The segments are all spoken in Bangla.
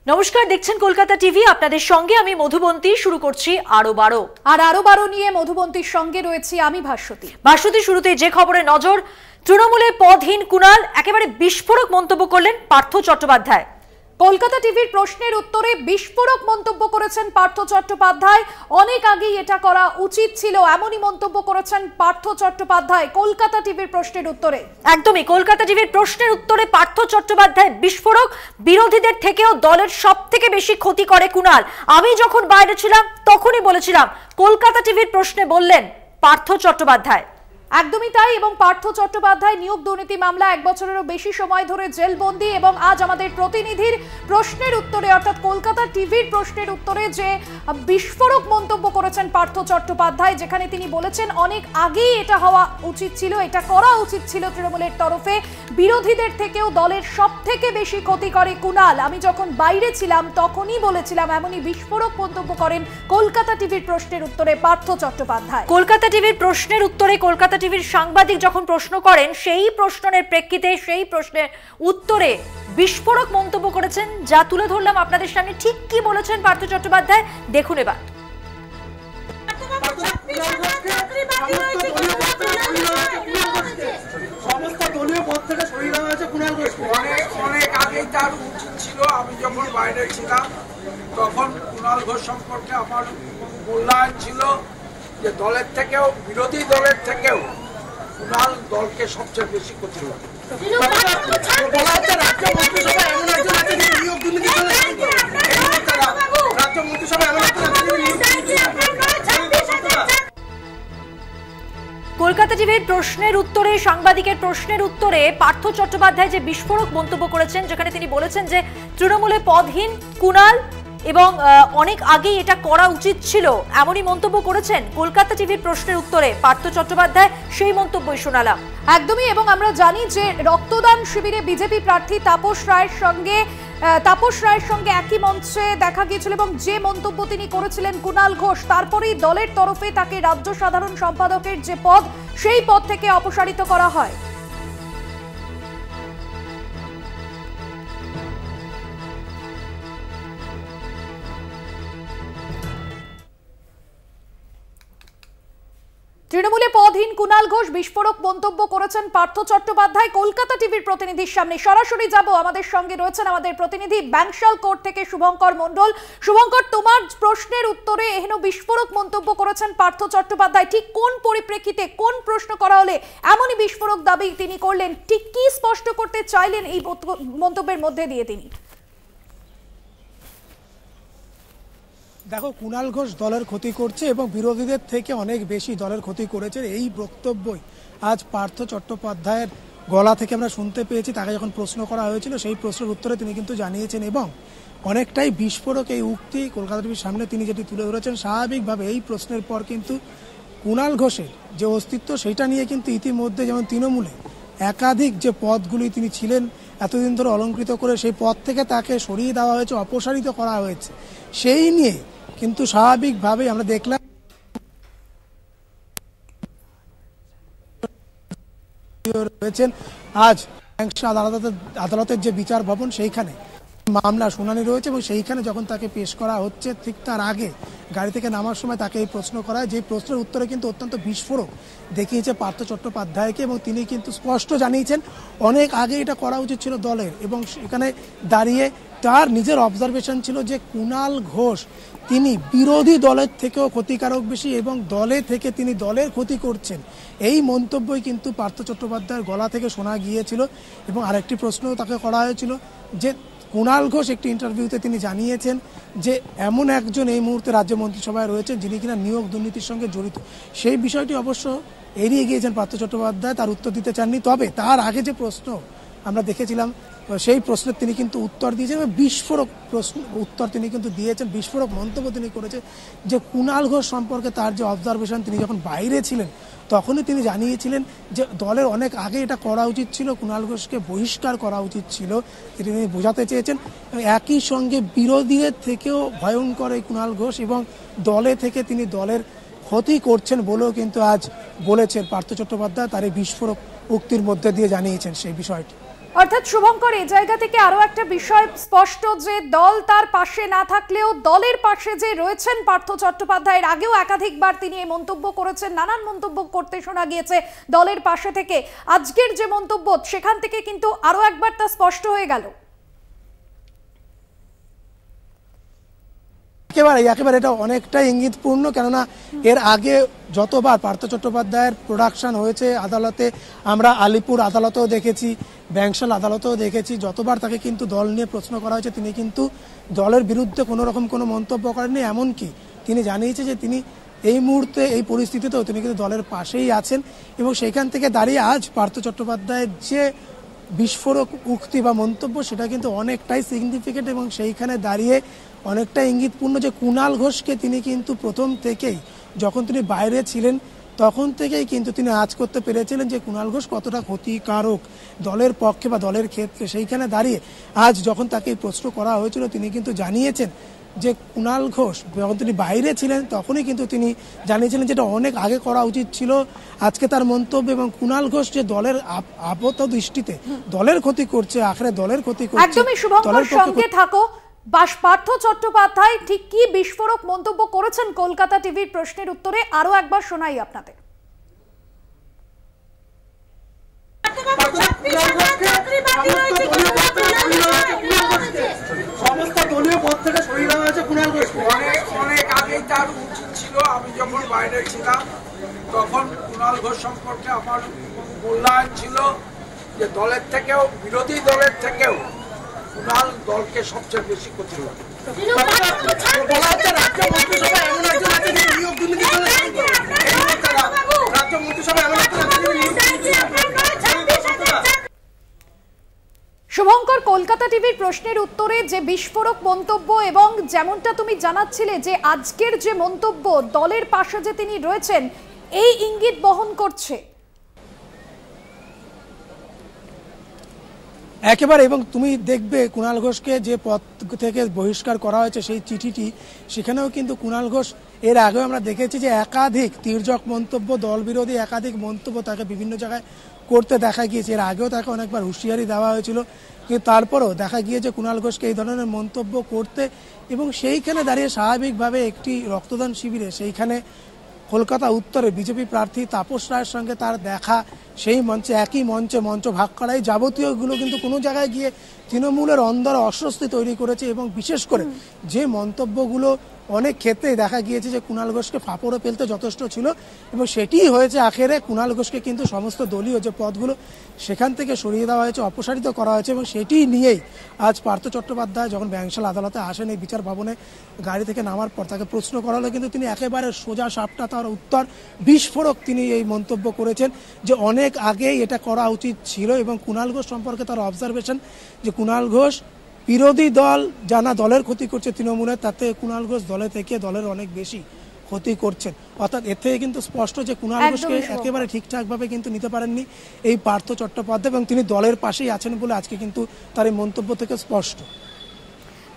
নমস্কার, দেখছেন কলকাতা টিভি। আপনাদের সঙ্গে আমি মধুবন্তী। শুরু করছি আরো বারো নিয়ে মধুবন্তীর সঙ্গে রয়েছি আমি ভাস্বতী। শুরুতে যে খবরে নজর, তৃণমূলে পদহীন কুণাল, একেবারে বিস্ফোরক মন্তব্য করলেন পার্থ চট্টোপাধ্যায়। কলকাতা টিভির প্রশ্নের উত্তরে বিস্ফোরক মন্তব্য করেছেন পার্থ চট্টোপাধ্যায়। অনেক আগেই এটা করা উচিত ছিল, এমনই মন্তব্য করেছেন পার্থ চট্টোপাধ্যায় কলকাতা টিভির প্রশ্নের উত্তরে। একদমই, কলকাতা টিভির প্রশ্নের উত্তরে পার্থ চট্টোপাধ্যায় বিস্ফোরক। বিরোধীদের থেকেও দলের সব থেকে বেশি ক্ষতি করে কুণাল। আমি যখন বাইরে ছিলাম তখনই বলেছিলাম, কলকাতা টিভির প্রশ্নে বললেন পার্থ চট্টোপাধ্যায়। একদমই তাই। এবং পার্থ চট্টোপাধ্যায় নিয়োগ দুর্নীতি মামলা 1 বছরেরও বেশি সময় ধরে জেলবন্দি। এবং আজ আমাদের প্রতিনিধির প্রশ্নের উত্তরে, অর্থাৎ কলকাতা টিভির প্রশ্নের উত্তরে যে বিস্ফোরক মন্তব্য করেছেন পার্থ চট্টোপাধ্যায়, যেখানে তিনি বলেছেন অনেক আগেই এটা হওয়া উচিত ছিল, এটা করা উচিত ছিল তৃণমূলের তরফে। বিরোধীদের থেকেও দলের সব থেকে বেশি ক্ষতি করে কুণাল। আমি যখন বাইরে ছিলাম তখনই বলেছিলাম, এমনই বিস্ফোরক মন্তব্য করেন কলকাতা টিভির প্রশ্নের উত্তরে পার্থ চট্টোপাধ্যায়। কলকাতা টিভির প্রশ্নের উত্তরে কলকাতা টিভির সাংবাদিক যখন প্রশ্ন করেন, সেই প্রশ্নের প্রেক্ষিতে, সেই প্রশ্নের উত্তরে বিস্ফোরক মন্তব্য করেছেন, যা তুলে ধরলাম আপনাদের সামনে। ঠিক কি বলেছেন পার্থ চট্টোপাধ্যায়, দেখুন এবার। অনেক আগে তার উচিত ছিল। আমি যখন বাইরে ছিলাম তখন কুণাল ঘোষ সম্পর্কে আমার মূল্যায়ন ছিল যে দলের থেকেও, বিরোধী দলের থেকেও কুণাল দলকে সবচেয়ে বেশি ক্ষতি করে। কলকাতা টিভির প্রশ্নের উত্তরে, সাংবাদিকের প্রশ্নের উত্তরে পার্থ চট্টোপাধ্যায় যে বিস্ফোরক মন্তব্য করেছেন, যেখানে তিনি বলেছেন যে তৃণমূলে পদহীন কুণাল এবং অনেক আগেই এটা করা উচিত ছিল, এমনই মন্তব্য করেছেন কলকাতা টিভির প্রশ্নের উত্তরে পার্থ চট্টোপাধ্যায়। সেই মন্তব্যই শোনালাম। একদমই। এবং আমরা জানি যে রক্তদান শিবিরে বিজেপি প্রার্থী তাপস রায়ের সঙ্গে একই মঞ্চে দেখা গিয়েছিল এবং যে মন্তব্য তিনি করেছিলেন কুণাল ঘোষ, তারপরেই দলের তরফে তাকে রাজ্য সাধারণ সম্পাদকের যে পদ, সেই পদ থেকে অপসারিত করা হয়। তৃণমূলে পদহীন কুণাল ঘোষ, বিস্ফোরক মন্তব্য করেছেন পার্থ চট্টোপাধ্যায় কলকাতা টিভির প্রতিনিধির সামনে। সরাসরি যাব, আমাদের সঙ্গে রয়েছেন আমাদের প্রতিনিধি ব্যাংশাল কোর্ট থেকে শুভঙ্কর মণ্ডল। শুভঙ্কর, তোমার প্রশ্নের উত্তরে এহেন বিস্ফোরক মন্তব্য করেছেন পার্থ চট্টোপাধ্যায়। ঠিক কোন পরিপ্রেক্ষিতে, কোন প্রশ্ন করা হলে এমনই বিস্ফোরক দাবি তিনি করলেন, ঠিক কি স্পষ্ট করতে চাইলেন এই মন্তব্যের মধ্যে দিয়ে তিনি? দেখো, কুণাল ঘোষ দলের ক্ষতি করছে এবং বিরোধীদের থেকে অনেক বেশি দলের ক্ষতি করেছে, এই বক্তব্যই আজ পার্থ চট্টোপাধ্যায়ের গলা থেকে আমরা শুনতে পেয়েছি। তাকে যখন প্রশ্ন করা হয়েছিল, সেই প্রশ্নের উত্তরে তিনি কিন্তু জানিয়েছেন এবং অনেকটাই বিস্ফোরক এই উক্তি কলকাতা টিভির সামনে তিনি যেটি তুলে ধরেছেন। স্বাভাবিকভাবে এই প্রশ্নের পর কিন্তু কুণাল ঘোষের যে অস্তিত্ব, সেটা নিয়ে কিন্তু ইতিমধ্যে যেমন তৃণমূলে একাধিক যে পদগুলি তিনি ছিলেন এতদিন ধরে অলঙ্কৃত করে, সেই পদ থেকে তাকে সরিয়ে দেওয়া হয়েছে, অপসারিত করা হয়েছে, সেই নিয়ে কিন্তু স্বাভাবিকভাবেই আমরা দেখলাম রয়েছেন আজ আদালতের যে বিচার ভবন, সেইখানে মামলা শুনানি রয়েছে এবং সেইখানে যখন তাকে পেশ করা হচ্ছে, ঠিক তার আগে গাড়ি থেকে নামার সময় তাকে এই প্রশ্ন করা হয়, যে প্রশ্নের উত্তরে কিন্তু অত্যন্ত বিস্ফোরক দেখিয়েছে পার্থ চট্টোপাধ্যায়কে এবং তিনি কিন্তু স্পষ্ট জানিয়েছেন অনেক আগে এটা করা উচিত ছিল দলের। এবং সেখানে দাঁড়িয়ে তার নিজের অবজারভেশন ছিল যে কুণাল ঘোষ তিনি বিরোধী দলের থেকেও ক্ষতিকারক বেশি এবং দলে থেকে তিনি দলের ক্ষতি করছেন। এই মন্তব্যই কিন্তু পার্থ চট্টোপাধ্যায়ের গলা থেকে শোনা গিয়েছিল। এবং আরেকটি প্রশ্ন তাকে করা হয়েছিল যে কুণাল ঘোষ একটি ইন্টারভিউতে তিনি জানিয়েছেন যে এমন একজন এই মুহূর্তে রাজ্য মন্ত্রিসভায় রয়েছেন যিনি কিনা নিয়োগ দুর্নীতির সঙ্গে জড়িত। সেই বিষয়টি অবশ্য এড়িয়ে গিয়েছেন পার্থ চট্টোপাধ্যায়, তার উত্তর দিতে চাননি। তবে তার আগে যে প্রশ্ন আমরা দেখেছিলাম, সেই প্রশ্নের তিনি কিন্তু উত্তর দিয়েছেন এবং বিস্ফোরক প্রশ্ন উত্তর তিনি কিন্তু দিয়েছেন। বিস্ফোরক মন্তব্য তিনি করেছেন যে কুণাল ঘোষ সম্পর্কে তার যে অবজারভেশন, তিনি যখন বাইরে ছিলেন তখনই তিনি জানিয়েছিলেন যে দলের অনেক আগে এটা করা উচিত ছিল, কুণাল ঘোষকে বহিষ্কার করা উচিত ছিল, তিনি বোঝাতে চেয়েছেন। একই সঙ্গে বিরোধীদের থেকেও ভয়ঙ্কর এই কুণাল ঘোষ এবং দলে থেকে তিনি দলের ক্ষতি করছেন বলেও কিন্তু আজ বলেছেন পার্থ চট্টোপাধ্যায়। তার এই বিস্ফোরক উক্তির মধ্যে দিয়ে জানিয়েছেন সেই বিষয়টি। অর্থাৎ শুভঙ্কর, এই জায়গা থেকে আরো একটা বিষয় স্পষ্ট যে দল তার পাশে না থাকলেও দলের পাশে যে রয়েছেন পার্থ চট্টোপাধ্যায়ের আগেও একাধিকবার তিনি এই মন্তব্য করেছেন, নানান মন্তব্য করতে শোনা গিয়েছে দলের পাশে থেকে। আজকের যে মন্তব্য সেখান থেকে কিন্তু আরো একবার তা স্পষ্ট হয়ে গেল। একেবারে এটা অনেকটাই ইঙ্গিতপূর্ণ, কেননা এর আগে যতবার পার্থ চট্টোপাধ্যায়ের প্রোডাকশন হয়েছে আদালতে, আমরা আলিপুর আদালতেও দেখেছি, ব্যাংশাল আদালতেও দেখেছি, যতবার তাকে কিন্তু দল নিয়ে প্রশ্ন করা হয়েছে তিনি কিন্তু দলের বিরুদ্ধে কোনো রকম কোনো মন্তব্য করেননি। এমনকি তিনি জানিয়েছে যে তিনি এই মুহূর্তে এই পরিস্থিতিতেও তিনি কিন্তু দলের পাশেই আছেন। এবং সেখান থেকে দাঁড়িয়ে আজ পার্থ চট্টোপাধ্যায়ের যে বিস্ফোরক উক্তি বা মন্তব্য সেটা কিন্তু অনেকটাই সিগনিফিকেন্ট এবং সেইখানে দাঁড়িয়ে অনেকটা ইঙ্গিতপূর্ণ যে কুণাল ঘোষকে তিনি কিন্তু প্রথম থেকেই, যখন তিনি বাইরে ছিলেন তখন থেকেই কিন্তু তিনি আজ করতে পেরেছিলেন যে কুণাল ঘোষ কতটা ক্ষতিকারক দলের পক্ষে বা দলের ক্ষেত্রে। সেইখানে দাঁড়িয়ে আজ যখন তাকে প্রশ্ন করা হয়েছিল তিনি কিন্তু জানিয়েছেন যে কুণাল ঘোষ যখন তিনি বাইরে ছিলেন তখনই কিন্তু তিনি জানিয়েছিলেন যেটা অনেক আগে করা উচিত ছিল। আজকে তার মন্তব্য এবং কুণাল ঘোষ যে দলের আপাত দৃষ্টিতে দলের ক্ষতি করছে, আখেরে দলের ক্ষতি করছে। একদমই শুভঙ্কর, সঙ্গে থাকো। পার্থ চট্টোপাধ্যায় ঠিক কি বিস্ফোরক মন্তব্য করেছেন কলকাতা টিভির প্রশ্নের উত্তরে আরো একবার শোনাই আপনাদের। সমস্ত দলীয় পদ থেকে সরিয়ে দেওয়া হয়েছে কুণাল ঘোষকে। অনেক আগেই তার উচিত ছিল। আমি যখন বাইরে ছিলাম তখন কুণাল ঘোষ সম্পর্কে আমার মূল্যায়ন ছিল যে দলের থেকেও, বিরোধী দলের থেকেও কুণাল দলকে সবচেয়ে বেশি ক্ষতি করে। শুভঙ্কর, কলকাতা টিভির প্রশ্নের উত্তরে যে বিস্ফোরক মন্তব্য এবং যেমনটা তুমি জানাচ্ছিলে যে আজকের যে মন্তব্য দলের পাশে যে তিনি রয়েছেন এই ইঙ্গিত বহন করছে একেবারে। এবং তুমি দেখবে কুণাল ঘোষকে যে পদ থেকে বহিষ্কার করা হয়েছে সেই চিঠিটি, সেখানেও কিন্তু কুণাল ঘোষ এর আগেও আমরা দেখেছি যে একাধিক তির্যক মন্তব্য, দল বিরোধী একাধিক মন্তব্য তাকে বিভিন্ন জায়গায় করতে দেখা গিয়েছে। এর আগেও তাকে অনেকবার হুঁশিয়ারি দেওয়া হয়েছিল, কিন্তু তারপরেও দেখা গিয়েছে কুণাল ঘোষকে এই ধরনের মন্তব্য করতে। এবং সেইখানে দাঁড়িয়ে স্বাভাবিকভাবে একটি রক্তদান শিবিরে সেইখানে কলকাতা উত্তরে বিজেপি প্রার্থী তাপস রায়ের সঙ্গে তার দেখা, সেই মঞ্চে একই মঞ্চ ভাগ করাই যাবতীয়গুলো কিন্তু কোনো জায়গায় গিয়ে তৃণমূলের অন্দরে অস্বস্তি তৈরি করেছে। এবং বিশেষ করে যে মন্তব্যগুলো অনেক ক্ষেত্রেই দেখা গিয়েছে যে কুণাল ঘোষকে ফাপড়ে ফেলতে যথেষ্ট ছিল এবং সেটিই হয়েছে আখেরে কুণাল ঘোষকে কিন্তু সমস্ত দলীয় যে পদগুলো সেখান থেকে সরিয়ে দেওয়া হয়েছে, অপসারিত করা হয়েছে। এবং সেটি নিয়েই আজ পার্থ চট্টোপাধ্যায় যখন ব্যাংশাল আদালতে আসেন এই বিচার ভবনে, গাড়ি থেকে নামার পর তাকে প্রশ্ন করা হলে কিন্তু তিনি একেবারে সোজা সাপটা তার উত্তর বিস্ফোরক তিনি এই মন্তব্য করেছেন যে অনেক আগেই এটা করা উচিত ছিল। এবং কুণাল ঘোষ সম্পর্কে তার অবজারভেশন যে কুণাল ঘোষ বিরোধী দল জানা দলের ক্ষতি করছে তৃণমূলের, তাতে কুণাল ঘোষ দলে থেকে দলের অনেক বেশি ক্ষতি করছেন। অর্থাৎ এর থেকে কিন্তু স্পষ্ট যে কুণাল ঘোষকে একেবারে ঠিকঠাকভাবে কিন্তু নিতে পারেননি এই পার্থ চট্টোপাধ্যায় এবং তিনি দলের পাশেই আছেন বলে আজকে কিন্তু তার এই মন্তব্য থেকে স্পষ্ট।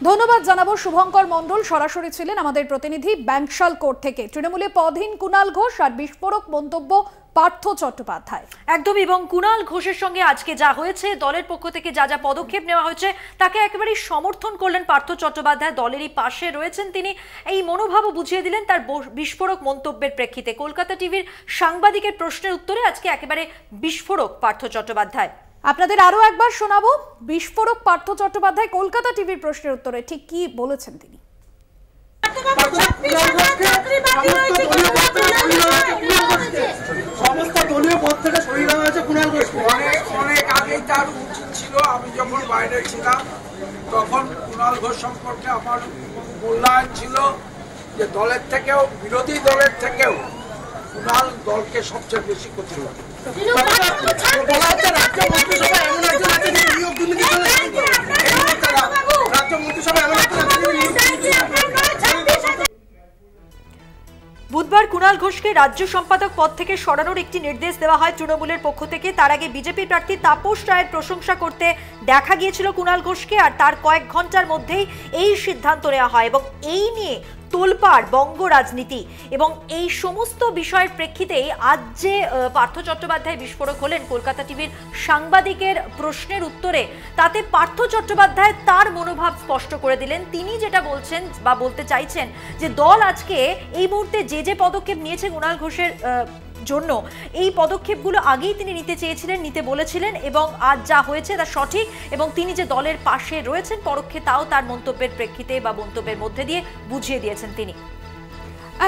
ধন্যবাদ জানাবো শুভঙ্কর মণ্ডল, সরাসরি ছিলেন আমাদের প্রতিনিধি ব্যাংশাল কোর্ট থেকে। তৃণমূলে পদহীন কুণাল ঘোষ আর বিস্ফোরক মন্তব্য পার্থ চট্টোপাধ্যায়। একদম, এবং কুণাল ঘোষের সঙ্গে আজকে যা হয়েছে, দলের পক্ষ থেকে যা যা পদক্ষেপ নেওয়া হয়েছে তাকে একেবারে সমর্থন করলেন পার্থ চট্টোপাধ্যায়, দলেরই পাশে রয়েছেন তিনি। এই মনোভাবও বুঝিয়ে দিলেন তার বিস্ফোরক মন্তব্যের প্রেক্ষিতে। কলকাতা টিভির সাংবাদিকের প্রশ্নের উত্তরে আজকে একেবারে বিস্ফোরক পার্থ চট্টোপাধ্যায়। আপনাদের আরো একবার শোনাবো বিস্ফোরক পার্থ চট্টোপাধ্যায় কলকাতা টিভির প্রশ্নের উত্তরে ঠিক কি বলেছেন তিনি। সমস্ত দলীয় পদ থেকে সরিয়ে দেওয়া হয়েছে কুণাল ঘোষকে। অনেক আগেই তার উচিত ছিল। আমি যখন বাইরে ছিলাম তখন কুণাল ঘোষ সম্পর্কে আমার মূল্যায়ন ছিল যে দলের থেকেও, বিরোধী দলের থেকেও কুণাল দলকে সবচেয়ে বেশি ক্ষতি করে। বুধবার কুণাল ঘোষকে রাজ্য সম্পাদক পদ থেকে সরানোর একটি নির্দেশ দেওয়া হয় তৃণমূলের পক্ষ থেকে। তার আগে বিজেপি প্রার্থী তাপস রায়ের প্রশংসা করতে দেখা গিয়েছিল কুণাল ঘোষকে, আর তার কয়েক ঘন্টার মধ্যেই এই সিদ্ধান্ত নেওয়া হয় এবং এই নিয়ে তোলপাড় বঙ্গ রাজনীতি এবং এই সমস্ত বিষয়ের প্রেক্ষিতেই আজ যে পার্থ চট্টোপাধ্যায় বিস্ফোরক হলেন কলকাতা টিভির সাংবাদিকের প্রশ্নের উত্তরে, তাতে পার্থ চট্টোপাধ্যায় তার মনোভাব স্পষ্ট করে দিলেন। তিনি যেটা বলছেন বা বলতে চাইছেন যে দল আজকে এই মুহূর্তে যে পদক্ষেপ নিয়েছে কুণাল ঘোষের জন্য, এই পদক্ষেপগুলো আগেই তিনি নিতে চেয়েছিলেন, নিতে বলেছিলেন এবং আজ যা হয়েছে তা সঠিক এবং তিনি যে দলের পাশে রয়েছেন পরোক্ষে তাও তার মন্তব্যের প্রেক্ষিতে বা মন্তব্যের মধ্যে দিয়ে বুঝিয়ে দিয়েছেন তিনি।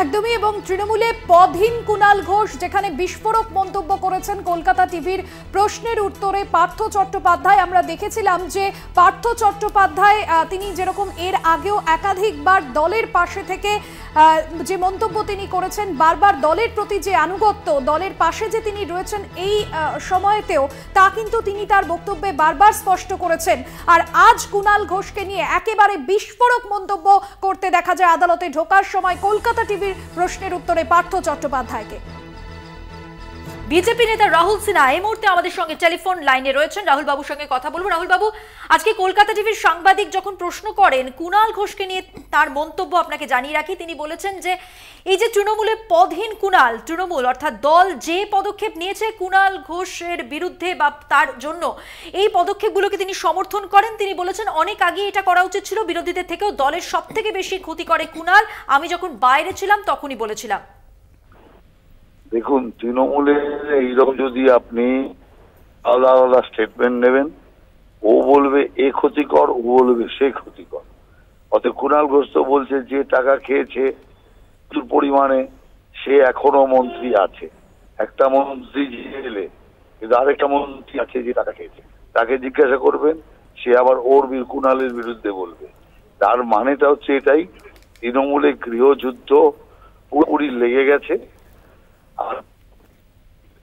একদমই। এবং তৃণমূলে পদহীন কুণাল ঘোষ যেখানে বিস্ফোরক মন্তব্য করেছেন কলকাতা টিভির প্রশ্নের উত্তরে পার্থ চট্টোপাধ্যায়। আমরা দেখেছিলাম যে পার্থ চট্টোপাধ্যায় তিনি যেরকম এর আগেও একাধিকবার দলের পাশে থেকে যে মন্তব্য তিনি করেছেন, বারবার দলের প্রতি যে আনুগত্য, দলের পাশে যে তিনি রয়েছেন এই সময়তেও, তা কিন্তু তিনি তার বক্তব্যে বারবার স্পষ্ট করেছেন। আর আজ কুণাল ঘোষকে নিয়ে একেবারে বিস্ফোরক মন্তব্য করতে দেখা যায় আদালতে ঢোকার সময় কলকাতা টিভির প্রশ্নের উত্তরে পার্থ চট্টোপাধ্যায়কে। বিজেপি নেতা রাহুল সিনহা এই মুহূর্তে আমাদের সঙ্গে টেলিফোন লাইনে রয়েছেন। রাহুল বাবুর সঙ্গে কথা বলবো। রাহুল বাবু, আজকে কলকাতা টিভির সাংবাদিক যখন প্রশ্ন করেন কুণাল ঘোষকে নিয়ে, তার মন্তব্য আপনাকে জানিয়ে রাখি, তিনি বলেছেন যে এই যে তৃণমূলে পদহীন কুণাল, তৃণমূল অর্থাৎ দল যে পদক্ষেপ নিয়েছে কুণাল ঘোষের বিরুদ্ধে বা তার জন্য, এই পদক্ষেপগুলোকে তিনি সমর্থন করেন। তিনি বলেছেন অনেক আগে এটা করা উচিত ছিল, বিরোধীদের থেকেও দলের সব থেকে বেশি ক্ষতি করে কুণাল, আমি যখন বাইরে ছিলাম তখনই বলেছিলাম। দেখুন, তৃণমূলে এইরকম যদি আপনি আলাদা আলাদা স্টেটমেন্ট নেবেন, ও বলবে এ ক্ষতিকর, ও বলবে সে ক্ষতিকর। অতএব কুণাল ঘোষ তো বলছে যে টাকা খেয়েছে প্রচুর পরিমাণে, সে এখনো মন্ত্রী আছে। একটা মন্ত্রী জেলে, কিন্তু আরেকটা মন্ত্রী আছে যে টাকা খেয়েছে, তাকে জিজ্ঞাসা করবেন, সে আবার ওর কুণালের বিরুদ্ধে বলবে। তার মানেটা হচ্ছে এটাই, তৃণমূলে গৃহযুদ্ধ পুরোপুরি লেগে গেছে। আর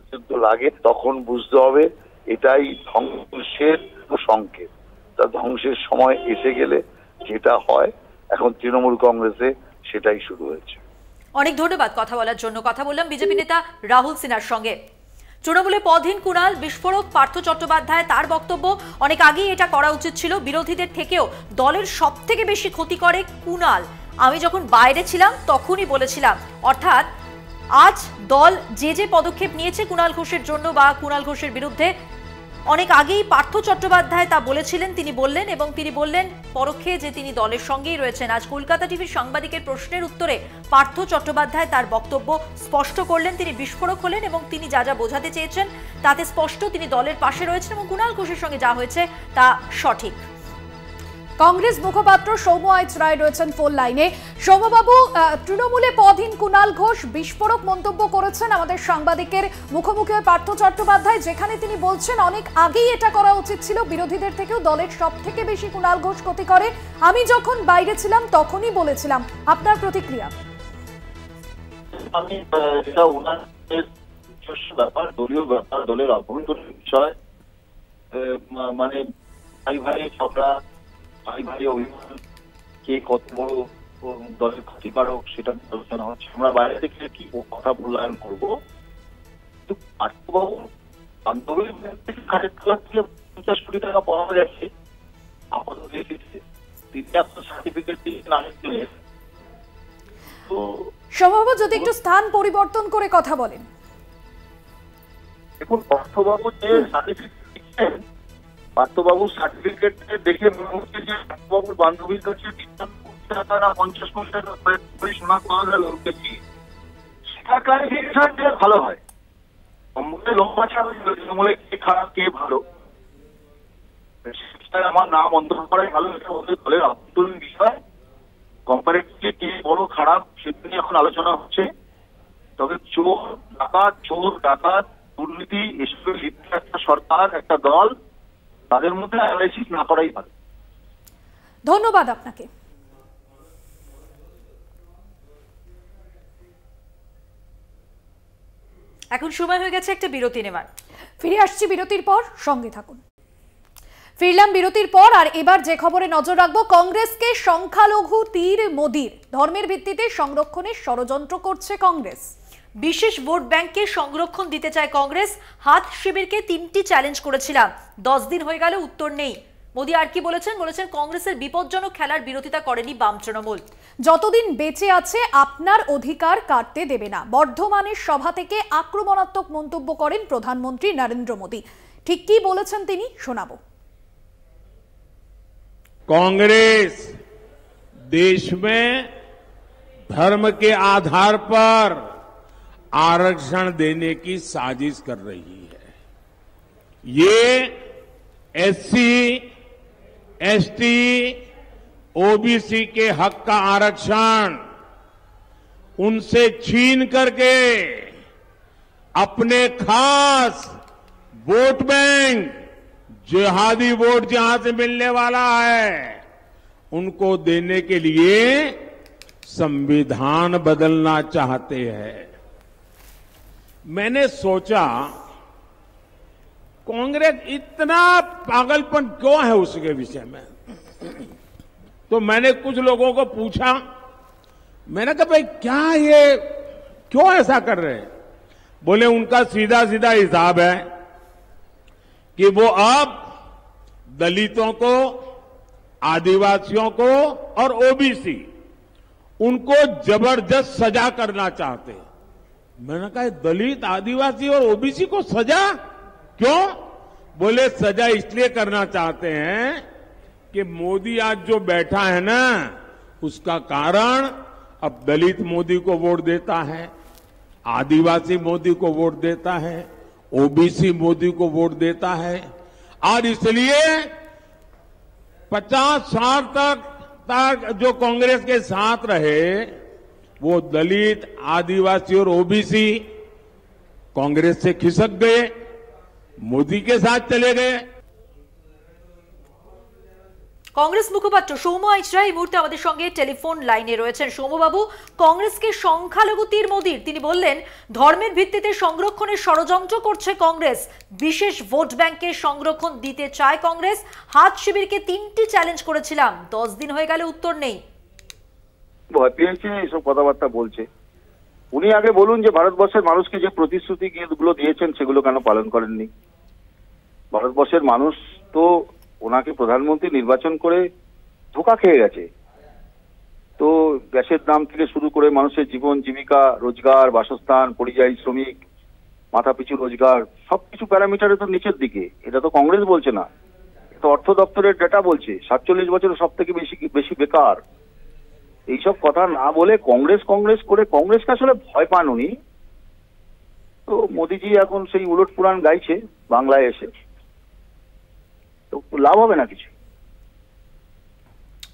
যুদ্ধ লাগে তখন বুঝতে হবে এটাই ধ্বংসের সংকেত। তা ধ্বংসের সময় এসে গেলে যেটা হয় এখন তৃণমূল কংগ্রেসে সেটাই শুরু হয়েছে। অনেক ধন্যবাদ কথা বলার জন্য। কথা বললাম বিজেপি নেতা রাহুল সিনহার সঙ্গে। তৃণমূলে পদহীন কুণাল বিস্ফোরক পার্থ চট্টোপাধ্যায়, তার বক্তব্য অনেক আগেই এটা করা উচিত ছিল, বিরোধীদের থেকেও দলের সব থেকে বেশি ক্ষতি করে কুণাল, আমি যখন বাইরে ছিলাম তখনই বলেছিলাম। অর্থাৎ আজ দল যে পদক্ষেপ নিয়েছে কুণাল ঘোষের জন্য বা কুণাল ঘোষের বিরুদ্ধে, অনেক আগেই পার্থ চট্টোপাধ্যায় তা বলেছিলেন, তিনি বললেন এবং তিনি বললেন পরোক্ষে যে তিনি দলের সঙ্গেই রয়েছেন। আজ কলকাতা টিভির সাংবাদিকের প্রশ্নের উত্তরে পার্থ চট্টোপাধ্যায় তার বক্তব্য স্পষ্ট করলেন, তিনি বিস্ফোরক হলেন এবং তিনি যা যা বোঝাতে চেয়েছেন তাতে স্পষ্ট তিনি দলের পাশে রয়েছেন এবং কুণাল ঘোষের সঙ্গে যা হয়েছে তা সঠিক। কংগ্রেস মুখপাত্র সৌম্য আইচ রায় রয়েছেন ফোন লাইনে। সৌম্যবাবু, তৃণমূলে পদহীন কুণাল ঘোষ বিস্ফোরক মন্তব্য করেছেন আমাদের সাংবাদিকের মুখোমুখি পার্থ চট্টোপাধ্যায়, যেখানে তিনি বলছেন অনেক আগেই এটা করা উচিত ছিল, বিরোধীদের থেকেও দলের সব থেকে বেশি কুণাল ঘোষ ক্ষতি করে, আমি যখন বাইরে ছিলাম তখনই বলেছিলাম। আপনার প্রতিক্রিয়া? আমি এটা ওনার নিজস্ব ব্যাপার, দলীয় ব্যাপার, দলের অভ্যন্তরীণ বিষয়, মানে ভাই ভাই ঝগড়া, ভাই ভাই অভিমান, কে কত বড় দলের ক্ষতিকারক সেটা আলোচনা হচ্ছে। আমরা বাইরে থেকে কি কথা মূল্যায়ন করবো? কিন্তু পার্থবাবু বান্ধবীর খাটের তলা থেকে 50 কোটি টাকা পাওয়া গেছে আপাতত, তিনি আপনার সার্টিফিকেট দিয়েছেন আগে। তো সৌম্যবাবু, যদি একটু স্থান পরিবর্তন করে কথা বলেন। দেখুন, পার্থবাবু যে সার্টিফিকেট দিচ্ছেন, পার্থবাবুর সার্টিফিকেট দেখে মনে হচ্ছে যে পার্থবাবুর বান্ধবীর কাছে 50 কোটি টাকা সোনা পাওয়া গেল বেশি, সেটা ক্লারিফিকেশন দিলে ভালো হয়। লম্বা ছাড়া তৃণমূলে কে খারাপ কে ভালো সেটা আমার নাম অন্তর করাই ভালো, এটা ওদের দলের অভ্যন্তরীণ বিষয়। কম্পারেটিভলি কে বড় খারাপ সেটা নিয়ে এখন আলোচনা হচ্ছে। তবে চোর ডাকাত দুর্নীতি এসবের লিপ্ত একটা সরকার, একটা দল, তাদের মধ্যে অ্যানালাইসিস না করাই ভালো। ধন্যবাদ আপনাকে। এখন সময় হয়ে গেছে একটা বিরতি নেবার। ফিরে আসছি বিরতির পর, সঙ্গে থাকুন। ফিরলাম বিরতির পর, আর এবার যে খবরে নজর রাখবো, কংগ্রেসকে সংখ্যালঘু তীর মোদির, ধর্মের ভিত্তিতে সংরক্ষণের ষড়যন্ত্র করছে কংগ্রেস। বিশেষ ভোট ব্যাংককে সংরক্ষণ দিতে চায় কংগ্রেস। হাত শিবিরকে 3টি চ্যালেঞ্জ করেছিলাম, 10 দিন হয়ে গেল উত্তর নেই। মোদী আর কি বলেছেন? বলেছেন কংগ্রেসের বিপজ্জনক খেলার বিরোধিতা করেনি বাম তৃণমূল। যতদিন বেঁচে আছে আপনার অধিকার কাটতে দেবে না। বর্ধমানের সভা থেকে আক্রমণাত্মক মন্তব্য করেন প্রধানমন্ত্রী নরেন্দ্র মোদী। ঠিক কি বলেছেন তিনি, শোনাবো। कांग्रेस देश में धर्म के आधार पर आरक्षण देने की साजिश कर रही है। ये एससी, एसटी, ओबीसी के हक का आरक्षण उनसे छीन करके अपने खास वोट बैंक, जिहादी वोट जहां से मिलने वाला है, उनको देने के लिए संविधान बदलना चाहते हैं। मैंने सोचा कांग्रेस इतना पागलपन क्यों है उसके विषय में। तो मैंने कुछ लोगों को पूछा, मैंने कहा भाई क्या ये क्यों ऐसा कर रहे हैं? बोले उनका सीधा सीधा हिसाब है कि वो अब दलितों को, आदिवासियों को और ओबीसी उनको जबरदस्त सजा करना चाहते हैं। मैंने कहा दलित, आदिवासी और ओबीसी को सजा क्यों? बोले सजा इसलिए करना चाहते हैं कि मोदी आज जो बैठा है ना, उसका कारण अब दलित मोदी को वोट देता है, आदिवासी मोदी को वोट देता है, ओबीसी मोदी को वोट देता है। और इसलिए 50 साल तक जो कांग्रेस के साथ रहे, वो दलित, आदिवासी और ओबीसी कांग्रेस से खिसक गए, मोदी के साथ चले गए। কংগ্রেস মুখপাত্র সৌম্য আইচরা এই মুহূর্তে আমাদের সঙ্গে টেলিফোন লাইনে রয়েছেন। সৌম্যবাবু, কংগ্রেসকে সংখ্যালঘু তীর মোদীর। তিনি বললেন ধর্মের ভিত্তিতে সংরক্ষণের ষড়যন্ত্র করছে কংগ্রেস, বিশেষ ভোট ব্যাংকের সংরক্ষণ দিতে চায় কংগ্রেস। হাত শিবিরকে 3টি চ্যালেঞ্জ করেছিলাম, 10 দিন হয়ে গেলে উত্তর নেই। ভয় পেয়েছে এইসব কথাবার্তা বলছে। উনি আগে বলুন যে ভারতবর্ষের মানুষকে যে প্রতিশ্রুতিগুলো দিয়েছেন সেগুলো কেন পালন করেননি। ভারতবর্ষের মানুষ তো ওনাকে প্রধানমন্ত্রী নির্বাচন করে ধোঁকা খেয়ে গেছে। তো গ্যাসের দাম থেকে শুরু করে মানুষের জীবন জীবিকা, রোজগার, বাসস্থান, পরিযায়ী শ্রমিক, মাথাপিছু রোজগার, সবকিছু প্যারামিটারে তো নিচের দিকে। এটা তো কংগ্রেস বলছে না, এটা অর্থ দপ্তরের ডেটা বলছে। 47 বছরে সব থেকে বেশি বেকার। এইসব কথা না বলে কংগ্রেস কংগ্রেস করে কংগ্রেসকে আসলে ভয় পান উনি। তো মোদিজি এখন সেই উলট পুরাণ গাইছে বাংলায় এসে, তো লাভ হবে না কিছু।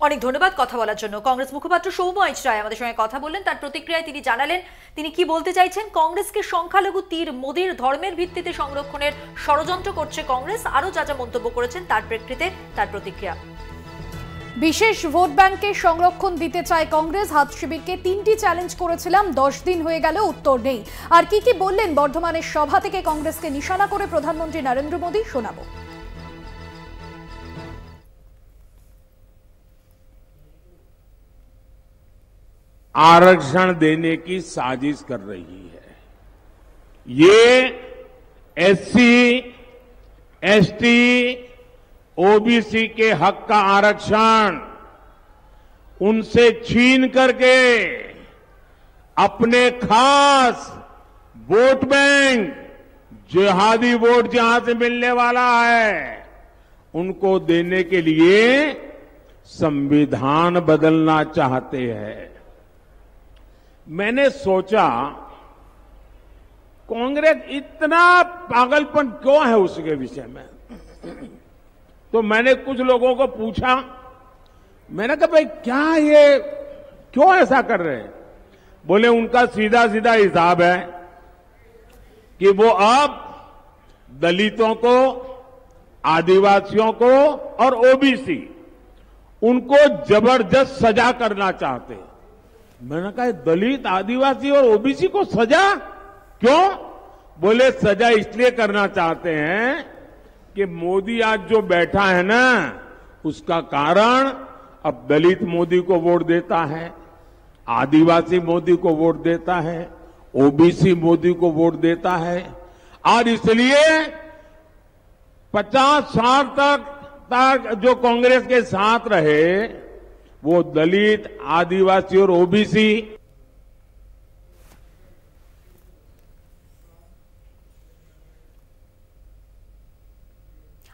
অনেক ধন্যবাদ কথা বলার জন্য। কংগ্রেস মুখপাত্র সৌম্য আইচরা আমাদের সঙ্গে কথা বললেন। তার প্রতিক্রিয়ায় তিনি জানালেন তিনি কি বলতে চাইছেন। কংগ্রেসকে সংখ্যালঘু তীর মোদীর, ধর্মের ভিত্তিতে সংরক্ষণের ষড়যন্ত্র করছে কংগ্রেস। আরো যা যা মন্তব্য করেছেন তার প্রেক্ষিতে তার প্রতিক্রিয়া। বিশেষ ভোট ব্যাংকে সংরক্ষণ দিতে চায় কংগ্রেস। হাত শিবিরকে 3টি চ্যালেঞ্জ করেছিলাম, 10 দিন হয়ে গেল উত্তর নেই। আর কি কি বললেন বর্ধমানের সভা থেকে কংগ্রেসকে নিশানা করে প্রধানমন্ত্রী নরেন্দ্র মোদী, শোনাবো। आरक्षण देने की साजिश कर रही है। ये एससी, एसटी, ओबीसी के हक का आरक्षण उनसे छीन करके अपने खास वोट बैंक, जिहादी वोट जहां से मिलने वाला है, उनको देने के लिए संविधान बदलना चाहते हैं। मैंने सोचा कांग्रेस इतना पागलपन क्यों है उसके विषय में। तो मैंने कुछ लोगों को पूछा, मैंने कहा भाई क्या ये क्यों ऐसा कर रहे हैं? बोले उनका सीधा सीधा हिसाब है कि वो अब दलितों को, आदिवासियों को और ओबीसी उनको जबरदस्त सजा करना चाहते हैं। मैंने कहा दलित, आदिवासी और ओबीसी को सजा क्यों? बोले सजा इसलिए करना चाहते हैं कि मोदी आज जो बैठा है ना, उसका कारण अब दलित मोदी को वोट देता है, आदिवासी मोदी को वोट देता है, ओबीसी मोदी को वोट देता है। और इसलिए 50 साल लगातार जो कांग्रेस के साथ रहे वो दलित, आदिवासी और ओबीसी।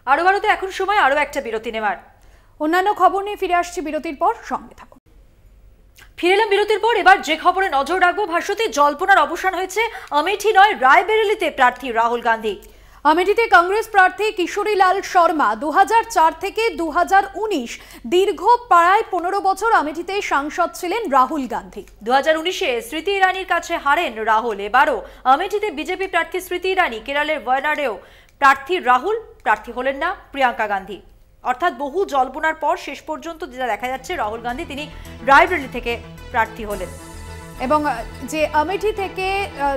আরো বারোতে এখন সময় আরো একটা বিরতি নেওয়ার। অন্যান্য খবর নিয়ে ফিরে আসছি বিরতির পর, সঙ্গে থাকুন। ফিরে এলাম বিরতির পর। এবার যে খবরে নজর রাখবো, ভাস্বতী, জল্পনার অবসান হয়েছে আমেঠি নয় রায়বেরেলিতে প্রার্থী রাহুল গান্ধী। আমেঠিতে কংগ্রেস প্রার্থী কিশোরীলাল শর্মা 2004 থেকে 2019 দীর্ঘ প্রায় 15 বছর আমেঠিতে সাংসদ ছিলেন রাহুল গান্ধী। 2019-এ স্মৃতি ইরানির কাছে হারেন রাহুল। এবারও আমেঠিতে বিজেপি প্রার্থী স্মৃতি ইরানি, কেরলের ওয়ায়নাডেও প্রার্থী রাহুল, প্রার্থী হলেন না প্রিয়াঙ্কা গান্ধী। অর্থাৎ বহু জল্পনার পর শেষ পর্যন্ত যেটা দেখা যাচ্ছে, রাহুল গান্ধী তিনি রায়বেরেলি থেকে প্রার্থী হলেন। এবং যে আমেঠি থেকে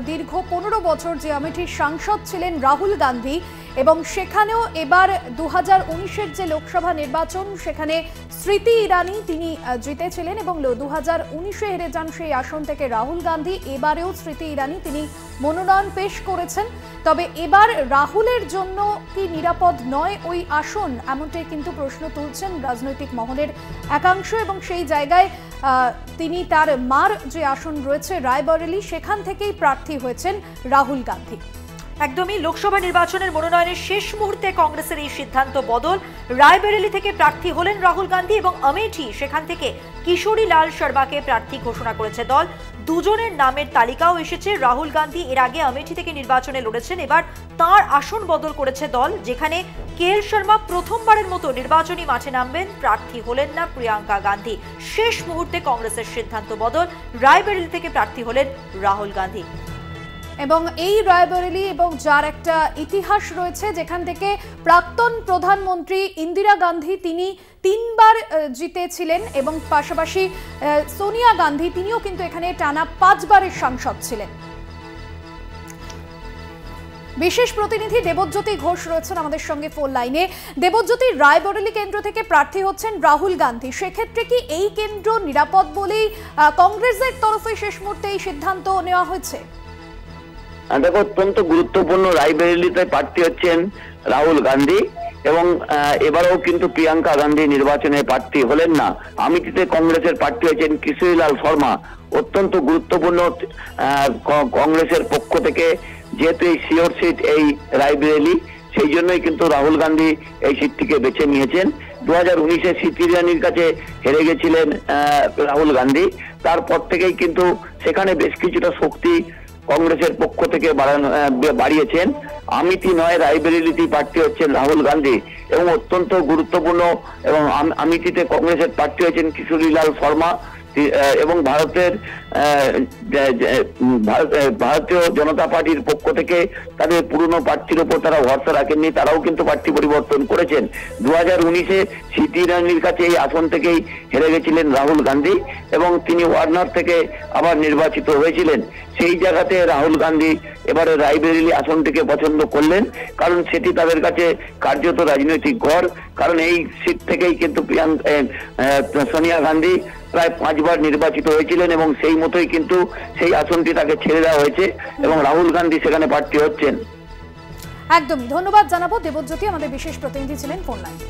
দীর্ঘ 15 বছর যে আমেঠির সাংসদ ছিলেন রাহুল গান্ধী, এবং সেখানেও এবার 2019-এর যে লোকসভা নির্বাচন সেখানে স্মৃতি ইরানি তিনি জিতেছিলেন এবং 2019-এ হেরে যান সেই আসন থেকে রাহুল গান্ধী। এবারেও স্মৃতি ইরানি তিনি মনোনয়ন পেশ করেছেন। তবে এবার রাহুলের জন্য কি নিরাপদ নয় ওই আসন, এমনটাই কিন্তু প্রশ্ন তুলছেন রাজনৈতিক মহলের একাংশ। এবং সেই জায়গায় তিনি তার মার যে আসন রয়েছে রায়বরেলি, সেখান থেকেই প্রার্থী হয়েছেন রাহুল গান্ধী। একদমই লোকসভা নির্বাচনের মনোনয়নের শেষ মুহূর্তে কংগ্রেসের এই সিদ্ধান্ত বদল। রায়বেরেলি থেকে প্রার্থী হলেন রাহুল গান্ধী এবং আমেঠি সেখান থেকে কিশোরীলাল শর্মাকে প্রার্থী ঘোষণা করেছে দল। দুজনের নামের তালিকাও এসেছে। রাহুল গান্ধী এর আগে আমেঠি থেকে নির্বাচনে লড়েছেন, এবার তার আসন বদল করেছে দল, যেখানে কেএল শর্মা প্রথমবারের মতো নির্বাচনী মাঠে নামবেন, প্রার্থী হলেন না প্রিয়াঙ্কা গান্ধী। শেষ মুহূর্তে কংগ্রেসের সিদ্ধান্ত বদল, রায়বেরেলি থেকে প্রার্থী হলেন রাহুল গান্ধী। এবং এই রায়বরেলি এবং যার একটা ইতিহাস রয়েছে, যেখান থেকে প্রাক্তন প্রধানমন্ত্রী ইন্দিরা গান্ধী তিনি 3 বার জিতেছিলেন এবং পাশাপাশি সোনিয়া গান্ধী তিনিও কিন্তু এখানে টানা 5 বারের সাংসদ ছিলেন। বিশেষ প্রতিনিধি দেবজ্যোতি ঘোষ রয়েছেন আমাদের সঙ্গে ফোন লাইনে। দেবজ্যোতি, রায়বরেলি কেন্দ্র থেকে প্রার্থী হচ্ছেন রাহুল গান্ধী, সেক্ষেত্রে কি এই কেন্দ্র নিরাপদ বলেই কংগ্রেসের তরফে শেষ মুহূর্তে এই সিদ্ধান্ত নেওয়া হয়েছে? দেখো, অত্যন্ত গুরুত্বপূর্ণ রায়বেরেলিতে প্রার্থী হচ্ছেন রাহুল গান্ধী এবং এবারেও কিন্তু প্রিয়াঙ্কা গান্ধী নির্বাচনে প্রার্থী হলেন না। আমেঠিতে কংগ্রেসের প্রার্থী হচ্ছেন কিশোরীলাল শর্মা। অত্যন্ত গুরুত্বপূর্ণ কংগ্রেসের পক্ষ থেকে, যেহেতু এই শিওর সিট এই রায়বেরেলি, সেই জন্যই কিন্তু রাহুল গান্ধী এই সিটটিকে বেছে নিয়েছেন। 2019-এ স্মৃতি ইরানির কাছে হেরে গেছিলেন রাহুল গান্ধী। তারপর থেকেই কিন্তু সেখানে বেশ কিছুটা শক্তি কংগ্রেসের পক্ষ থেকে বাড়িয়েছেন। আমেঠি নয় রায়বেরেলিতে প্রার্থী হচ্ছেন রাহুল গান্ধী এবং অত্যন্ত গুরুত্বপূর্ণ। এবং আমেঠিতে কংগ্রেসের প্রার্থী হয়েছেন কিশোরীলাল শর্মা এবং ভারতীয় জনতা পার্টির পক্ষ থেকে তাদের পুরনো প্রার্থীর উপর তারা ভরসা রাখেননি, তারাও কিন্তু প্রার্থী পরিবর্তন করেছেন। 2019-এ স্মৃতি ইরানির কাছে এই আসন থেকেই হেরে গেছিলেন রাহুল গান্ধী এবং তিনি ওয়ার্নার থেকে আবার নির্বাচিত হয়েছিলেন। সেই জায়গাতে রাহুল গান্ধী এবারে রায়বেরেলি আসনটিকে পছন্দ করলেন, কারণ সেটি তাদের কাছে কার্যত রাজনৈতিক গড়। কারণ এই সিট থেকেই কিন্তু সোনিয়া গান্ধী প্রায় 5 বার নির্বাচিত হয়েছিলেন এবং সেই মতোই কিন্তু সেই আসনটি তাকে ছেড়ে দেওয়া হয়েছে এবং রাহুল গান্ধী সেখানে প্রার্থী হচ্ছেন। একদমই ধন্যবাদ জানাবো দেবজ্যোতি, আমাদের বিশেষ প্রতিনিধি ছিলেন ফোন লাইনে।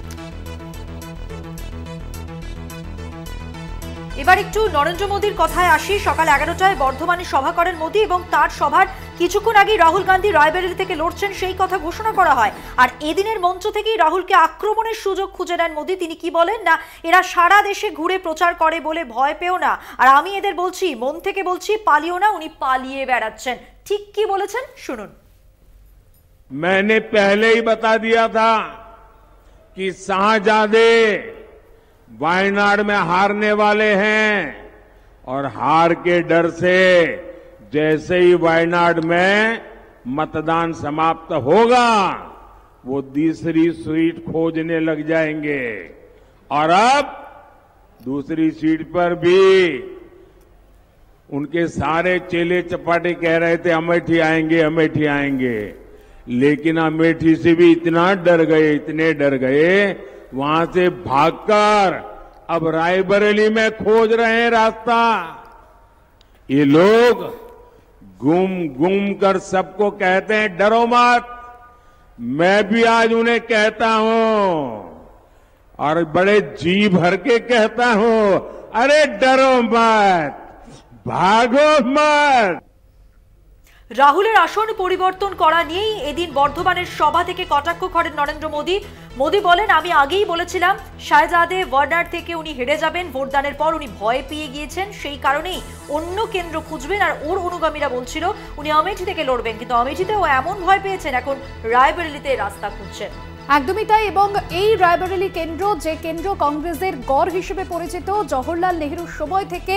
এবার একটু নরেন্দ্র মোদীর কথায় আসি। সকাল 11টায় বর্ধমানে সভা করেন মোদী এবং তার সভার কিছুক্ষণ আগে রাহুল গান্ধী রায়বেরেলি থেকে লড়ছেন সেই কথা ঘোষণা করা হয়। আর এদিনের মঞ্চ থেকেই রাহুলকে আক্রমণের সুযোগ খুঁজে নেন মোদী। তিনি কি বলেন না, এরা সারা দেশে ঘুরে প্রচার করে বলে ভয় পেও না, আর আমি এদের বলছি, মন থেকে বলছি, পালিও না। উনি পালিয়ে বেড়াচ্ছেন। ঠিক কি বলেছেন শুনুন। मैंने पहले ही बता दिया था कि शाहजादे वायनाड में हारने वाले हैं और हार के डर से जैसे ही वायनाड में मतदान समाप्त होगा वो दूसरी सीट खोजने लग जाएंगे। और अब दूसरी सीट पर भी उनके सारे चेले चपाटे कह रहे थे अमेठी आएंगे, अमेठी आएंगे, लेकिन अमेठी से भी इतना डर गए, इतने डर गए, वहां से भागकर अब रायबरेली में खोज रहे हैं रास्ता। ये लोग घूम घूम कर सबको कहते हैं डरो मत। मैं भी आज उन्हें कहता हूं और बड़े जी भर के कहता हूं, अरे डरो मत, भागो मत। রাহুলের আসন পরিবর্তন করা নিয়েই এদিন বর্ধমানের সভা থেকে কটাক্ষ করেন নরেন্দ্র মোদী। মোদী বলেন, আমি আগেই বলেছিলাম শাহজাদে ওয়ার্নার থেকে উনি হেরে যাবেন, ভোটদানের পর উনি ভয় পেয়ে গিয়েছেন, সেই কারণেই অন্য কেন্দ্র খুঁজবেন। আর ওর অনুগামীরা বলছিল উনি আমেঠি থেকে লড়বেন, কিন্তু আমেঠিতেও এমন ভয় পেয়েছেন এখন রায়বেরেলিতে রাস্তা খুঁজছেন। একদমই তাই। এবং এই রায়বেরেলি কেন্দ্র, যে কেন্দ্র কংগ্রেসের গড় হিসেবে পরিচিত, জওহরলাল নেহরুর সময় থেকে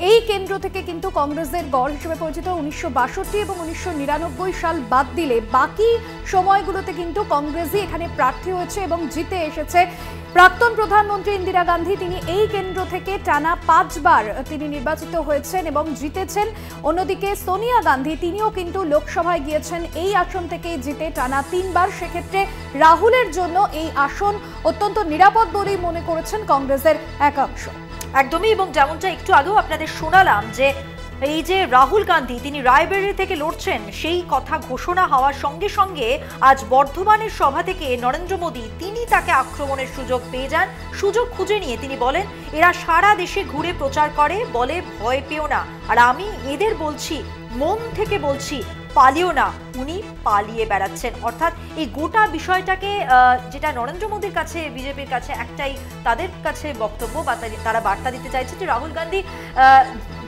এই কেন্দ্র থেকে কিন্তু কংগ্রেসের গড় হিসেবে পরিচিত 1962 এবং 1999 সাল বাদ দিলে বাকি সময়গুলোতে কিন্তু কংগ্রেসই এখানে প্রার্থী হয়েছে এবং জিতে এসেছে। প্রাক্তন প্রধানমন্ত্রী ইন্দিরা গান্ধী, তিনি এই কেন্দ্র থেকে টানা 5 বার তিনি নির্বাচিত হয়েছেন এবং জিতেছেন। অন্যদিকে সোনিয়া গান্ধী, তিনিও কিন্তু লোকসভায় গিয়েছেন এই আসন থেকে জিতে টানা 3 বার। সেক্ষেত্রে রাহুলের জন্য এই আসন অত্যন্ত নিরাপদ বলেই মনে করেছেন কংগ্রেসের একাংশ। একদমই, এবং যেমনটা একটু আগেও আপনাদের শোনালাম যে এই যে রাহুল গান্ধী তিনি রায়বেরেলি থেকে লড়ছেন, সেই কথা ঘোষণা হওয়ার সঙ্গে সঙ্গে আজ বর্ধমানের সভা থেকে নরেন্দ্র মোদী তিনি তাকে আক্রমণের সুযোগ পেয়ে যান। সুযোগ খুঁজে নিয়ে তিনি বলেন, এরা সারা দেশে ঘুরে প্রচার করে, বলে ভয় পেও না, আর আমি এদের বলছি, মন থেকে বলছি, পালিও না, উনি পালিয়ে বেড়াচ্ছেন। অর্থাৎ এই গোটা বিষয়টাকে যেটা নরেন্দ্র মোদীর কাছে, বিজেপির কাছে একটাই তাদের কাছে বক্তব্য বা তারা বার্তা দিতে চাইছে যে রাহুল গান্ধী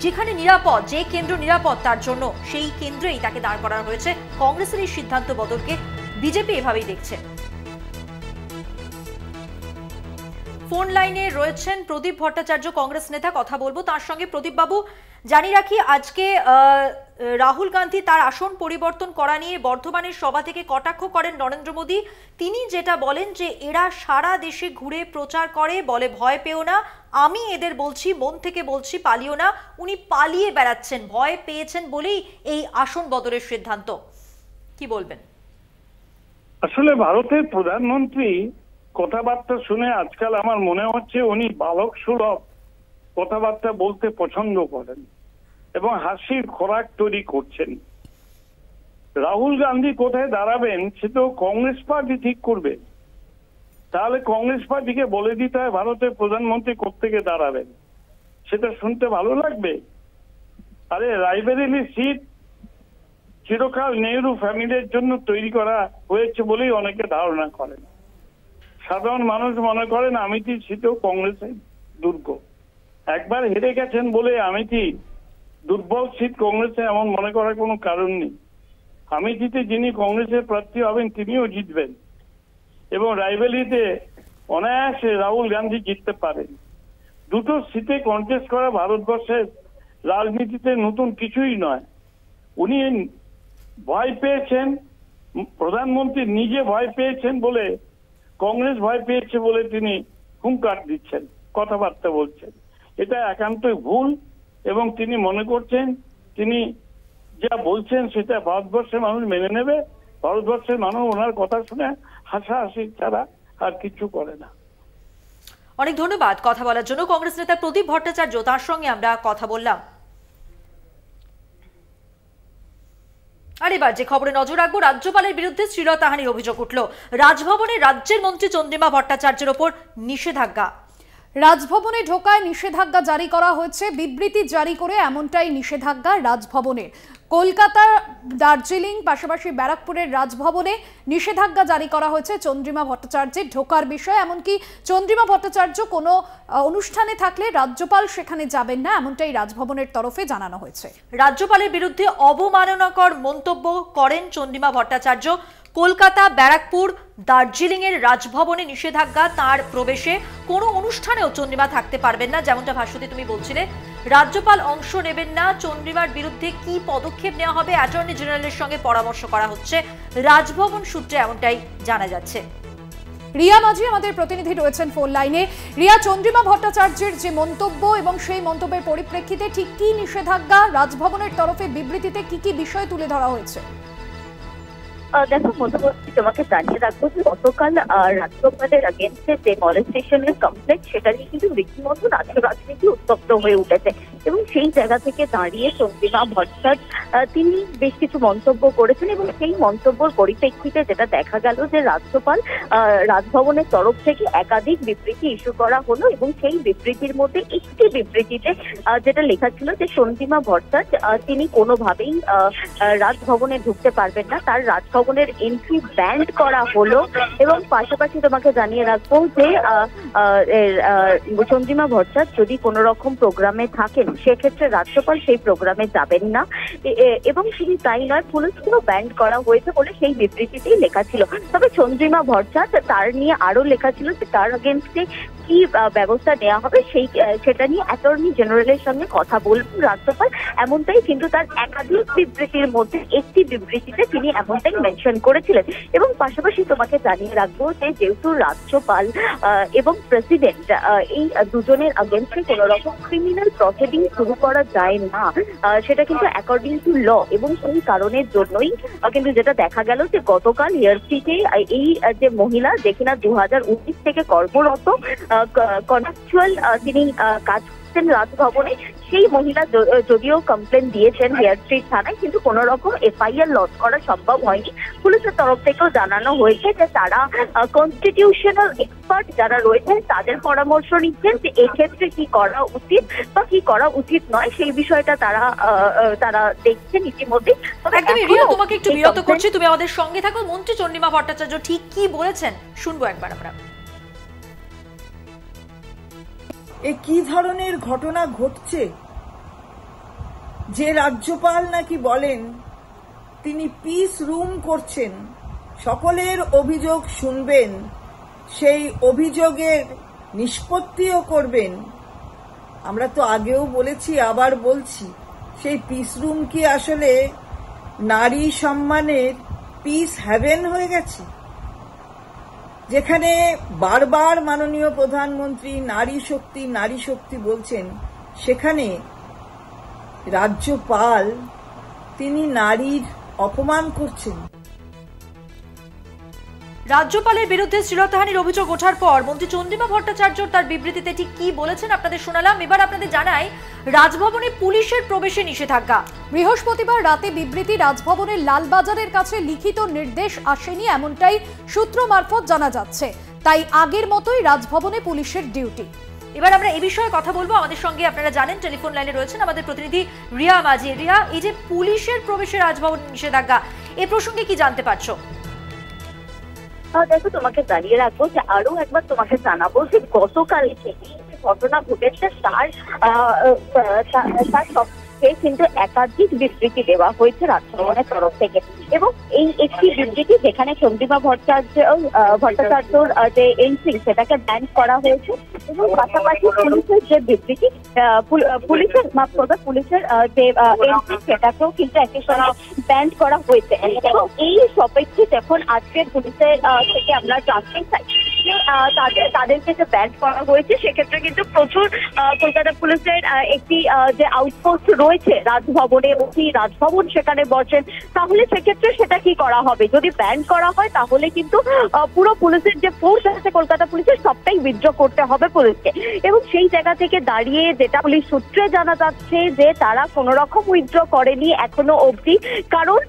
যেখানে নিরাপদ, যে কেন্দ্র নিরাপদ তার জন্য সেই কেন্দ্রেই তাকে দাঁড় করানো হয়েছে। কংগ্রেসের এই সিদ্ধান্ত বদলকে বিজেপি এভাবেই দেখছে। ফোন লাইনে রয়েছেন প্রদীপ ভট্টাচার্য, কংগ্রেস নেতা, কথা বলবো তার সঙ্গে। প্রদীপ বাবু, জানিয়ে রাখি আজকে রাহুল গান্ধী তার আসন পরিবর্তন করা নিয়ে বর্ধমানের সভা থেকে কটাক্ষ করেন নরেন্দ্র মোদী। তিনি যেটা বলেন যে এরা সারা দেশে ঘুরে প্রচার করে, বলে ভয় পেও না, আমি এদের বলছি, মন থেকে বলছি, পালিও না, উনি পালিয়ে বেড়াচ্ছেন, ভয় পেয়েছেন বলেই এই আসন বদলের সিদ্ধান্ত। কি বলবেন? আসলে ভারতের প্রধানমন্ত্রী কথাবার্তা শুনে আজকাল আমার মনে হচ্ছে উনি বালক সুলভ কথাবার্তা বলতে পছন্দ করেন এবং হাসির খোরাক তৈরি করছেন। রাহুল গান্ধী কোথায় দাঁড়াবেন সে তো কংগ্রেস পার্টি ঠিক করবে। তাহলে কংগ্রেস পার্টিকে বলে দিতে হয় ভারতের প্রধানমন্ত্রী কোত্থেকে দাঁড়াবেন, সেটা শুনতে ভালো লাগবে? আরে রায়বেরেলি সিট চিরকাল নেহরু ফ্যামিলির জন্য তৈরি করা হয়েছে বলেই অনেকে ধারণা করেন। সাধারণ মানুষ মনে করেন আমেঠি সিটেও কংগ্রেসের দুর্গ। একবার হেরে গেছেন বলে আমেঠি দুর্বল সিট কংগ্রেসে এমন মনে করার কোনো কারণ নেই। আমেঠিতে যিনি কংগ্রেসের প্রার্থী হবেন তিনিও জিতবেন এবং রায়বেরেলিতে অনায়াসে রাহুল গান্ধী জিততে পারেন। দুটো সিটে কন্টেস্ট করা ভারতবর্ষের রাজনীতিতে নতুন কিছুই নয়। উনি ভয় পেয়েছেন, প্রধানমন্ত্রী নিজে ভয় পেয়েছেন বলে, কংগ্রেস ভয় পেয়েছে বলে তিনি হুঙ্কার দিচ্ছেন, কথাবার্তা বলছেন। এটা একান্তই ভুল এবং তিনি মনে করছেন তিনি যা বলছেন সেটা ভারতবর্ষের মানুষ মেনে নেবে। ভারতবর্ষের মানুষ ওনার কথা শুনে হাসাহাসি ছাড়া আর কিছু করে না। অনেক ধন্যবাদ কথা বলার জন্য কংগ্রেস নেতা প্রদীপ ভট্টাচার্য, তার সঙ্গে আমরা কথা বললাম। আর এবার যে খবরে নজর রাখবো, রাজ্যপালের বিরুদ্ধে শ্লীলতাহানির অভিযোগ উঠল। রাজভবনে রাজ্যের মন্ত্রী চন্দ্রিমা ভট্টাচার্যের ওপর নিষেধাজ্ঞা। রাজভবনে ঢোকায় নিষেধাজ্ঞা জারি করা হয়েছে। বিবৃতি জারি করে এমনটাই নিষেধাজ্ঞা রাজভবনের। কলকাতা, দার্জিলিং, পাশাপাশি ব্যারাকপুরের রাজভবনে নিষেধাজ্ঞা জারি করা হয়েছে চন্দ্রিমা ভট্টাচার্যের ঢোকার বিষয়ে। এমনকি চন্দ্রিমা ভট্টাচার্য কোনো অনুষ্ঠানে থাকলে রাজ্যপাল সেখানে যাবেন না, এমনটাই রাজভবনের তরফে জানানো হয়েছে। রাজ্যপালের বিরুদ্ধে অবমাননাকর মন্তব্য করেন চন্দ্রিমা ভট্টাচার্য। কলকাতা, ব্যারাকপুর, দার্জিলিং এর রাজভবনে নিষেধাজ্ঞা, তার প্রবেশে কোনো অনুষ্ঠানেও চন্দ্রিমা থাকতে পারবেন না, যেমনটা ভাস্বতী তুমি বলছিলে। রাজ্যপাল অংশ নেবেন না। চন্দ্রিমার বিরুদ্ধে কি পদক্ষেপ নেওয়া হবে অ্যাটর্নি জেনারেলের সঙ্গে পরামর্শ করা হচ্ছে, রাজভবন সূত্রে এমনটাই জানা যাচ্ছে। রিয়া মাঝি আমাদের প্রতিনিধি রয়েছেন ফোন লাইনে। রিয়া, চন্দ্রিমা ভট্টাচার্যের যে মন্তব্য এবং সেই মন্তব্যের পরিপ্রেক্ষিতে ঠিক কি নিষেধাজ্ঞা, রাজভবনের তরফে বিবৃতিতে কি কি বিষয় তুলে ধরা হয়েছে? দেখো মধ্যবর্তী তোমাকে জানিয়ে রাখবো যে গতকাল রাজ্যপালের আগেন্স্টে যে মলেস্টেশনের কমপ্লেন সেটা নিয়ে কিন্তু রীতিমতো রাজনীতি উত্তপ্ত হয়ে উঠেছে এবং সেই জায়গা থেকে দাঁড়িয়ে চন্দ্রিমা ভট্টাচার্য তিনি বেশ কিছু মন্তব্য করেছেন এবং সেই মন্তব্যের পরিপ্রেক্ষিতে যেটা দেখা গেল যে রাজ্যপাল রাজভবনের তরফ থেকে একাধিক বিবৃতি ইস্যু করা হলো এবং সেই বিবৃতির মধ্যে একটি বিবৃতিতে যেটা লেখা ছিল যে চন্দ্রিমা ভট্টাচার্য তিনি কোনোভাবেই রাজভবনে ঢুকতে পারবেন না, তার রাজভবনের এন্ট্রি ব্যান্ড করা হলো এবং পাশাপাশি তোমাকে জানিয়ে রাখবো যে চন্দ্রিমা ভট্টাচার্য যদি কোনো রকম প্রোগ্রামে থাকেন সেক্ষেত্রে রাজ্যপাল সেই প্রোগ্রামে যাবেন না এবং শুধু তাই নয় পুলিশকেও ব্যান্ড করা হয়েছে বলে সেই বিবৃতিতেই লেখা ছিল। তবে চন্দ্রিমা ভট্টাচার্য তার নিয়ে আরো লেখা ছিল যে তার এগেইনস্টে কি ব্যবস্থা নেওয়া হবে সেটা নিয়ে অ্যাটর্নি জেনারেলের সঙ্গে কথা বলবেন রাজ্যপাল, এমনটাই কিন্তু তার একাধিক বিবৃতির মধ্যে একটি বিবৃতিতে তিনি এমনটাই মেনশন করেছিলেন। এবং পাশাপাশি তোমাকে জানিয়ে রাখবো যে যেহেতু রাজ্যপাল এবং প্রেসিডেন্ট এই দুজনের আগেন্স্টে কোনো রকম ক্রিমিনাল প্রসিডিং শুরু করা যায় না, সেটা কিন্তু অ্যাকর্ডিং টু ল এবং সেই কারণের জন্যই কিন্তু যেটা দেখা গেল যে গতকাল হিয়ারফিতে এই যে মহিলা যে কিনা 2019 থেকে কর্মরত কন্ট্রাকচুয়াল তিনি কাজ করছেন রাজভবনে, সেই মহিলা যদিও কমপ্লেন দিয়েছেন হেয়ার স্ট্রিট থানায় কিন্তু কোন রকম এফআইআর লঞ্চ করা সম্ভব হয়নি। পুলিশের তরফ থেকেও জানানো হয়েছে যে তারা কনস্টিটিউশনাল এক্সপার্ট যারা রয়েছেন তাদের পরামর্শ নিচ্ছেন যে এক্ষেত্রে কি করা উচিত বা কি করা উচিত নয় সেই বিষয়টা তারা দেখছেন ইতিমধ্যে। একদমই রিয়া, তোমাকে একটু বিরত করছি, তুমি আমাদের সঙ্গে থাকো। মন্ত্রী চন্দ্রিমা ভট্টাচার্য ঠিক কি বলেছেন শুনবো একবার আমরা। এ কি ধরনের ঘটনা ঘটছে যে রাজ্যপাল নাকি বলেন তিনি পিস রুম করছেন, সকলের অভিযোগ শুনবেন, সেই অভিযোগের নিষ্পত্তিও করবেন। আমরা তো আগেও বলেছি আবার বলছি, সেই পিস রুম কি আসলে নারী সম্মানের পিস হ্যাভেন হয়ে গেছে, যেখানে বারবার মাননীয় প্রধানমন্ত্রী নারী শক্তি বলছেন, সেখানে রাজ্যপাল তিনি নারীর অপমান করছেন। রাজ্যপালের বিরুদ্ধে শ্লীলতাহানির অভিযোগ ওঠার পর মন্ত্রী চন্দ্রিমা ভট্টাচার্য তার বিবৃতিতে ঠিক কি বলেছেন আপনাদের শোনালাম। এবার আপনাদের জানাই রাজভবনে পুলিশের প্রবেশে নিষেধাজ্ঞা। বৃহস্পতিবার রাতে বিবৃতি রাজভবনের লালবাজারের কাছে লিখিত নির্দেশ আসেনি এমনটাই সূত্র মারফত জানা যাচ্ছে, তাই আগের মতোই রাজভবনে পুলিশের ডিউটি। এবার আমরা এই বিষয়ে কথা বলবো। আমাদের সঙ্গে আপনারা জানেন টেলিফোন লাইনে রয়েছেন আমাদের প্রতিনিধি রিয়া মাঝি। রিয়া, এই যে পুলিশের প্রবেশে রাজভবনে নিষেধাজ্ঞা, এ প্রসঙ্গে কি জানতে পারছো? দেখো তোমাকে জানিয়ে রাখবো যে আরো একবার তোমাকে জানাবো যে গতকাল ঘটনা ঘটেছে তার কিন্তু একাধিক বিবৃতি দেওয়া হয়েছে রাজভবনের তরফ থেকে এবং এই একটি বিবৃতি যেখানে চন্দ্রিমা ভট্টাচার্যর যে এন্ট্রি সেটাকে ব্যান করা হয়েছে এবং পাশাপাশি পুলিশের যে বিবৃতি পুলিশের যে এন্ট্রি সেটাকেও কিন্তু একই সঙ্গে ব্যান করা হয়েছে এবং এই সপেক্ষে এখন আজকের পুলিশের থেকে আমরা জানতে চাই তাদেরকে যে ব্যান করা হয়েছে সেক্ষেত্রে কিন্তু প্রচুর কলকাতা পুলিশের একটি যে আউটপোস্ট রয়েছে রাজভবনে, ওসি রাজভবন সেখানে বসেন, তাহলে সেক্ষেত্রে সেটা কি করা হবে? যদি ব্যান করা হয় তাহলে কিন্তু পুরো পুলিশের যে ফোর্স আছে কলকাতা পুলিশের সবটাই উইথড্র করতে হবে পুলিশকে এবং সেই জায়গা থেকে দাঁড়িয়ে যেটা পুলিশ সূত্রে জানা যাচ্ছে যে তারা কোনো রকম উইথড্র করেনি এখনো অবধি, কারণ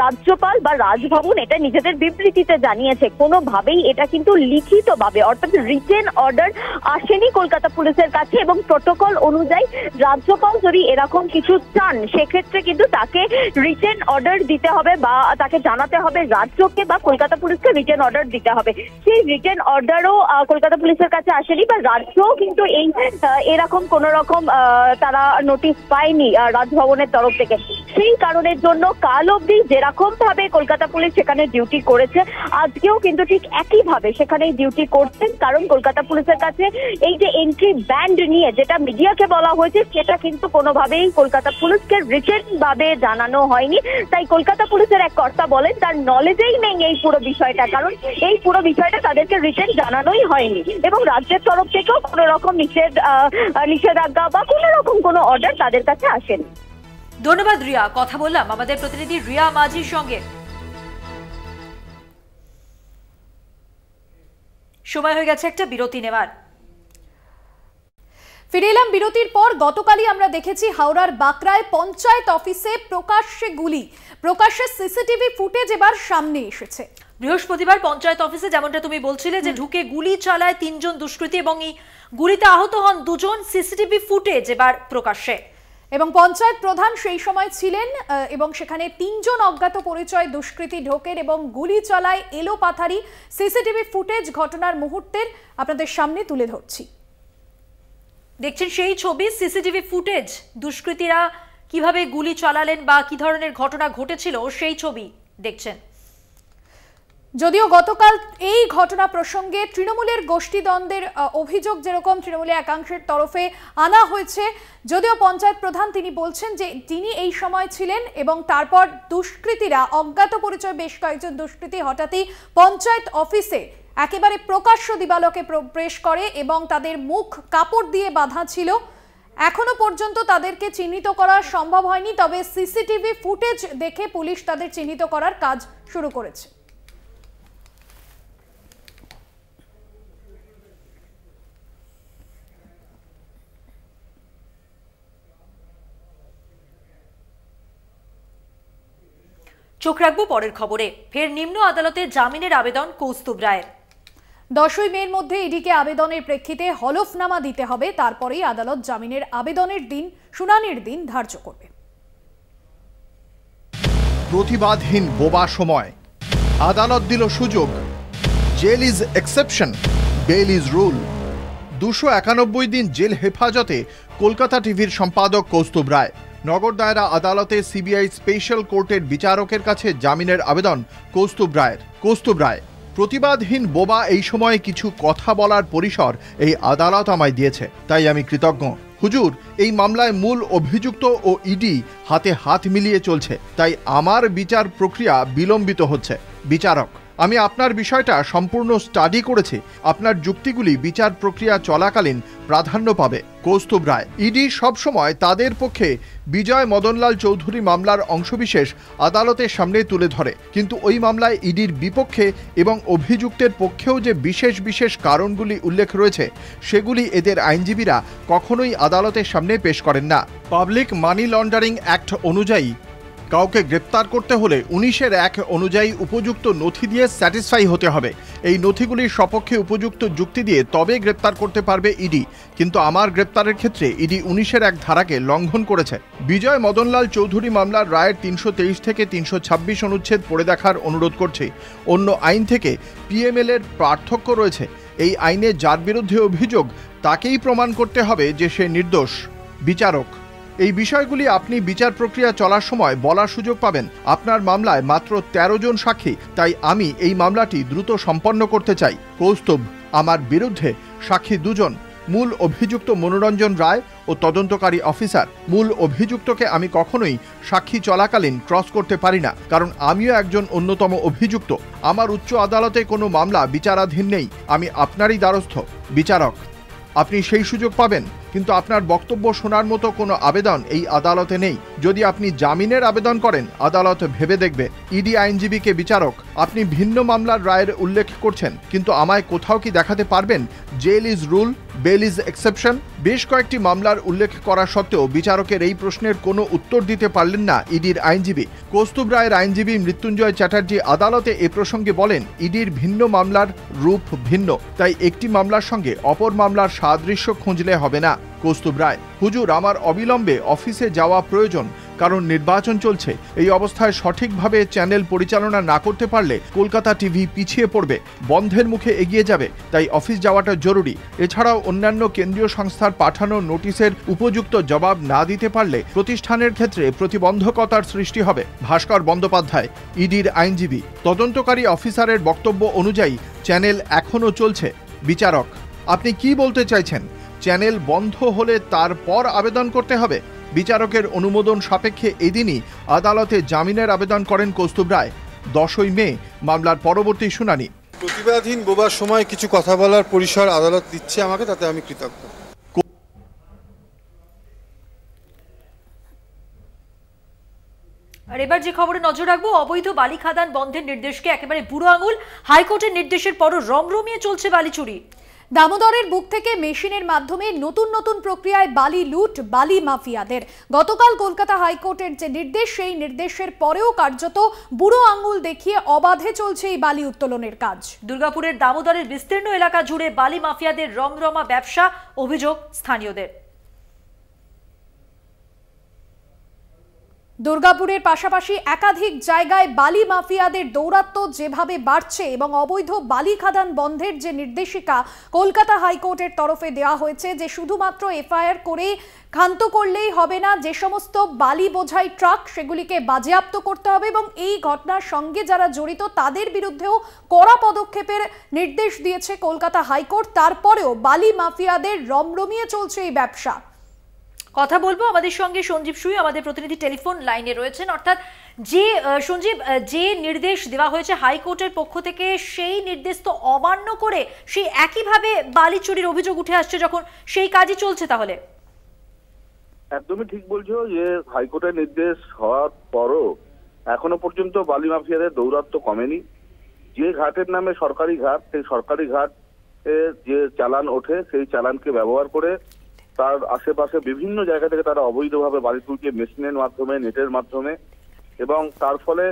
রাজ্যপাল বা রাজভবন এটা নিজেদের বিবৃতিতে জানিয়েছে কোনোভাবেই এটা কিন্তু লিখিতভাবে অর্থাৎ রিটেন অর্ডার আসেনি কলকাতা পুলিশের কাছে এবং প্রোটোকল অনুযায়ী রাজ্যপাল যদি এরকম কিছু চান সেক্ষেত্রে কিন্তু তাকে রিটেন অর্ডার দিতে হবে বা তাকে জানাতে হবে রাজ্যকে বা কলকাতা পুলিশকে রিটেন অর্ডার দিতে হবে। সেই রিটেন অর্ডারও কলকাতা পুলিশের কাছে আসেনি বা রাজ্যও কিন্তু এই এরকম কোন রকম তারা নোটিশ পায়নি রাজভবনের তরফ থেকে। সেই কারণের জন্য কাল অবধি যেরকম ভাবে কলকাতা পুলিশ সেখানে ডিউটি করেছে আজকেও কিন্তু ঠিক একইভাবে সেখানে ডিউটি করছেন, কারণ কলকাতা পুলিশের কাছে এই যে এন্ট্রি ব্যান্ড নিয়ে যেটা মিডিয়াকে বলা হয়েছে সেটা কিন্তু কোনোভাবেই কলকাতা পুলিশকে রিটেন ভাবে জানানো হয়নি। তাই কলকাতা পুলিশের এক কর্তা বলেন তার নলেজেই নেই এই পুরো বিষয়টা, কারণ এই পুরো বিষয়টা তাদেরকে রিটেন জানানোই হয়নি এবং রাজ্যের তরফ থেকেও কোনো রকম নিষেধাজ্ঞা বা কোনো রকম কোনো অর্ডার তাদের কাছে আসেনি। ধন্যবাদ রিয়া, কথা বললাম আমাদের প্রতিনিধি রিয়া মাঝির সঙ্গে। সময় হয়ে গেছে একটা বিরতি নেওয়ার। ফিরে এলাম বিরতির পর। গতকালই আমরা দেখেছি হাওড়ার বাঁকড়ায় পঞ্চায়েত অফিসে প্রকাশ্যে সিসিটিভি ফুটেজ এবার সামনে এসেছে। বৃহস্পতিবার পঞ্চায়েত অফিসে যেমনটা তুমি বলছিলে যে ঢুকে গুলি চালায় 3 জন দুষ্কৃতী এবং এই গুলিতে আহত হন 2 জন। সিসিটিভি ফুটেজ এবার প্রকাশ্যে এবং পঞ্চায়েত প্রধান সেই সময় ছিলেন এবং সেখানে 3 জন অজ্ঞাত পরিচয় দুষ্কৃতী ঢোকেন এবং গুলি চালায় এলোপাথারি। সিসিটিভি ফুটেজ ঘটনার মুহূর্তের আপনাদের সামনে তুলে ধরছি। দেখছেন সেই ছবি, সিসিটিভি ফুটেজ, দুষ্কৃতীরা কিভাবে গুলি চালালেন বা কি ধরনের ঘটনা ঘটেছিল সেই ছবি দেখছেন। যদিও গতকাল এই ঘটনা প্রসঙ্গে তৃণমূলের গোষ্ঠীদ্বন্দ্বের অভিযোগ যেরকম তৃণমূলের একাংশের তরফে আনা হয়েছে, যদিও পঞ্চায়েত প্রধান তিনি বলছেন যে তিনি এই সময় ছিলেন এবং তারপর দুষ্কৃতীরা অজ্ঞাত পরিচয় বেশ কয়েকজন দুষ্কৃতী হঠাৎই পঞ্চায়েত অফিসে একেবারে প্রকাশ্য দিবালোকে প্রবেশ করে এবং তাদের মুখ কাপড় দিয়ে বাঁধা ছিল। এখনো পর্যন্ত তাদেরকে চিহ্নিত করা সম্ভব হয়নি, তবে সিসিটিভি ফুটেজ দেখে পুলিশ তাদের চিহ্নিত করার কাজ শুরু করেছে। চোখ রাখবো পরের খবরে। ফের নিম্ন আদালতে জামিনের আবেদন কৌস্তুভ রায়ের। 10ই মের মধ্যে ইডিকে আবেদনের প্রেক্ষিতে হলফনামা দিতে হবে, তারপরেই আদালত জামিনের আবেদনের দিন শুনানির দিন ধার্য করবে। প্রতিবাদহীন বোবা সময়, আদালত দিল সুযোগ। Jail is exception, bail is rule. 291 দিন জেল হেফাজতে কলকাতা টিভির সম্পাদক কৌস্তুভ রায়। নগর দায়রা আদালতে সিবিআই স্পেশাল কোর্টের বিচারকের কাছে জামিনের আবেদন কৌস্তুভ রায়। প্রতিবাদহীন বোবা এই সময়ে কিছু কথা বলার পরিসর এই আদালত আমায় দিয়েছে, তাই আমি কৃতজ্ঞ। হুজুর, এই মামলায় মূল অভিযুক্ত ও ইডি হাতে হাত মিলিয়ে চলছে, তাই আমার বিচার প্রক্রিয়া বিলম্বিত হচ্ছে। বিচারক, আমি আপনার বিষয়টা সম্পূর্ণ স্টাডি করেছি, আপনার যুক্তিগুলি বিচার প্রক্রিয়া চলাকালীন প্রাধান্য পাবে। কৌস্তুভ রায়। ইডি সবসময় তাদের পক্ষে বিজয় মদনলাল চৌধুরী মামলার অংশবিশেষ আদালতের সামনে তুলে ধরে, কিন্তু ওই মামলায় ইডির বিপক্ষে এবং অভিযুক্তের পক্ষেও যে বিশেষ বিশেষ কারণগুলি উল্লেখ রয়েছে সেগুলি এদের আইনজীবীরা কখনোই আদালতের সামনে পেশ করেন না। পাবলিক মানি লন্ডারিং অ্যাক্ট অনুযায়ী কাউকে গ্রেপ্তার করতে হলে 19(1) অনুযায়ী উপযুক্ত নথি দিয়ে স্যাটিসফাই হতে হবে। এই নথিগুলির সপক্ষে উপযুক্ত যুক্তি দিয়ে তবে গ্রেপ্তার করতে পারবে ইডি, কিন্তু আমার গ্রেপ্তারের ক্ষেত্রে ইডি 19(1) ধারাকে লঙ্ঘন করেছে। বিজয় মদনলাল চৌধুরী মামলার রায়ের 323 থেকে 326 অনুচ্ছেদ পড়ে দেখার অনুরোধ করছে। অন্য আইন থেকে পিএমএল এর পার্থক্য রয়েছে। এই আইনে যার বিরুদ্ধে অভিযোগ তাকেই প্রমাণ করতে হবে যে সে নির্দোষ। বিচারক, এই বিষয়গুলি আপনি বিচার প্রক্রিয়া চলার সময় বলার সুযোগ পাবেন। আপনার মামলায় মাত্র 13 জন সাক্ষী, তাই আমি এই মামলাটি দ্রুত সম্পন্ন করতে চাই। কৌস্তুভ, আমার বিরুদ্ধে সাক্ষী 2 জন, মূল অভিযুক্ত মনোরঞ্জন রায় ও তদন্তকারী অফিসার। মূল অভিযুক্তকে আমি কখনোই সাক্ষী চলাকালীন ক্রস করতে পারি না, কারণ আমিও একজন অন্যতম অভিযুক্ত। আমার উচ্চ আদালতে কোনো মামলা বিচারাধীন নেই, আমি আপনারই দ্বারস্থ। বিচারক, আপনি সেই সুযোগ পাবেন, কিন্তু আপনার বক্তব্য শোনার মতো কোনো আবেদন এই আদালতে নেই। যদি আপনি জামিনের আবেদন করেন, আদালত ভেবে দেখবে। ইডি আইনজীবীকে, বিচারক, আপনি ভিন্ন মামলার রায়ের উল্লেখ করছেন, কিন্তু আমায় কোথাও কি দেখাতে পারবেন jail is rule, bail is exception? বেশ কয়েকটি মামলার উল্লেখ করা সত্ত্বেও বিচারকের এই প্রশ্নের কোনো উত্তর দিতে পারলেন না ইডির আইনজীবী। কৌস্তুভ রায়ের আইনজীবী মৃত্যুঞ্জয় চ্যাটার্জি আদালতে এ প্রসঙ্গে বলেন, ইডির ভিন্ন মামলার রূপ ভিন্ন, তাই একটি মামলার সঙ্গে অপর মামলার সাদৃশ্য খুঁজলে হবে না। কৌস্তুভ রায়, হুজুর, আমার অবিলম্বে অফিসে যাওয়া প্রয়োজন, কারণ নির্বাচন চলছে। এই অবস্থায় সঠিকভাবে চ্যানেল পরিচালনা না করতে পারলে কলকাতা টিভি পিছিয়ে পড়বে, বন্ধের মুখে এগিয়ে যাবে, তাই অফিস যাওয়াটা জরুরি। এছাড়াও অন্যান্য কেন্দ্রীয় সংস্থার পাঠানো নোটিশের উপযুক্ত জবাব না দিতে পারলে প্রতিষ্ঠানের ক্ষেত্রে প্রতিবন্ধকতার সৃষ্টি হবে। ভাস্কর বন্দ্যোপাধ্যায়, ইডির আইনজীবী। তদন্তকারী অফিসারের বক্তব্য অনুযায়ী চ্যানেল এখনও চলছে। বিচারক, আপনি কি বলতে চাইছেন? চ্যানেল বন্ধ হলে তারপর আবেদন করতে হবে? বিচারকের অনুমোদন সাপেক্ষে এদিনই আদালতে জামিনের আবেদন করেন কৌস্তুভ রায়। 10ই মে মামলার পরবর্তী শুনানি। প্রতিবাদহীন বোবার সময় কিছু কথা বলার পরিসর আদালত দিচ্ছে আমাকে, তাতে আমি কৃতজ্ঞ। আর এবার যে খবরে নজর রাখবো, অবৈধ বালি খাদান বন্ধের নির্দেশকে একেবারে বুড়ো আঙুল। হাইকোর্টের নির্দেশের পরও রমরমিয়ে চলছে বালি চুরি। দামোদরের বুক থেকে মেশিনের মাধ্যমে নতুন নতুন প্রক্রিয়ায় বালি লুট বালি মাফিয়াদের। গতকাল কলকাতা হাইকোর্টের যে নির্দেশ, সেই নির্দেশের পরেও কার্যত বুড়ো আঙুল দেখিয়ে অবাধে চলছে এই বালি উত্তোলনের কাজ। দুর্গাপুরের দামোদরের বিস্তীর্ণ এলাকা জুড়ে বালি মাফিয়াদের রমরমা ব্যবসা, অভিযোগ স্থানীয়দের। দুর্গাপুরের পাশাপাশি একাধিক জায়গায় বালি মাফিয়াদের দৌরাত্ম্য যেভাবে বাড়ছে এবং অবৈধ বালি খাদান বন্ধের যে নির্দেশিকা কলকাতা হাইকোর্টের তরফে দেওয়া হয়েছে, যে শুধুমাত্র এফআইআর করে ক্ষান্ত করলেই হবে না, যে সমস্ত বালি বোঝাই ট্রাক সেগুলিকে বাজেয়াপ্ত করতে হবে এবং এই ঘটনার সঙ্গে যারা জড়িত তাদের বিরুদ্ধেও কড়া পদক্ষেপের নির্দেশ দিয়েছে কলকাতা হাইকোর্ট। তারপরেও বালি মাফিয়াদের রমরমিয়ে চলছে এই ব্যবসা। কথা বলবো আমাদের সঙ্গে সঞ্জীব সুই, আমাদের প্রতিনিধি টেলিফোন লাইনে রয়েছেন। অর্থাৎ যে সঞ্জীব, যে নির্দেশ দেওয়া হয়েছে হাইকোর্টের পক্ষ থেকে, সেই নির্দেশ তো অমান্য করে সেই একইভাবে বালি চুরির অভিযোগ উঠে আসছে, যখন সেই কাজই চলছে। তাহলে একদমই ঠিক বলছো যে হাইকোর্টের নির্দেশ হওয়ার পরও এখনো পর্যন্ত বালি মাফিয়াদের দৌরাত্ম্য কমেনি। যে ঘাটের নামে সরকারি ঘাট, সেই সরকারি ঘাট যে চালান ওঠে, সেই চালানকে ব্যবহার করে তার আশেপাশে বিভিন্ন জায়গা থেকে তারা অবৈধভাবে বালি তুলছে মেশিনের মাধ্যমে, নেটের মাধ্যমে, এবং তার ফলে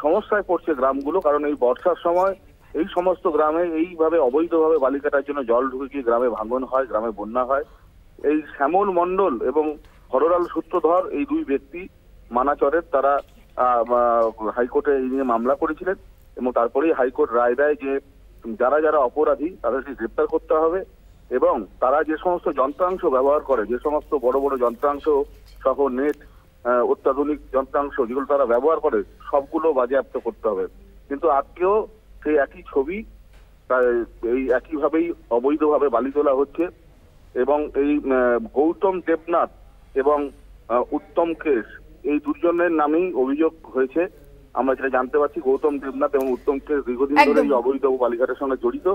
সমস্যায় পড়ছে গ্রামগুলো। কারণ এই বর্ষার সময় এই সমস্ত গ্রামে এইভাবে অবৈধভাবে বালি কাটার জন্য জল ঢুকে গিয়ে গ্রামে ভাঙন হয়, গ্রামে বন্যা হয়। এই শ্যামল মণ্ডল এবং হরলাল সূত্রধর, এই দুই ব্যক্তি মানাচরের, তারা হাইকোর্টে এই নিয়ে মামলা করেছিলেন এবং তারপরেই হাইকোর্ট রায় দেয় যে যারা যারা অপরাধী তাদেরকে গ্রেপ্তার করতে হবে এবং তারা যে সমস্ত যন্ত্রাংশ ব্যবহার করে, যে সমস্ত বড় বড় যন্ত্রাংশ সহ নেট, অত্যাধুনিক যন্ত্রাংশ যেগুলো তারা ব্যবহার করে, সবগুলো বাজেয়াপ্ত করতে হবে। কিন্তু আজকেও সেই একই ছবি, এই একইভাবেই অবৈধভাবে বালি তোলা হচ্ছে এবং এই গৌতম দেবনাথ এবং উত্তম কেশ, এই দুজনের নামেই অভিযোগ হয়েছে। আমরা যেটা জানতে পারছি, গৌতম দেবনাথ এবং উত্তম কেশ দীর্ঘদিন ধরে এই অবৈধ বালিঘাটের সঙ্গে জড়িত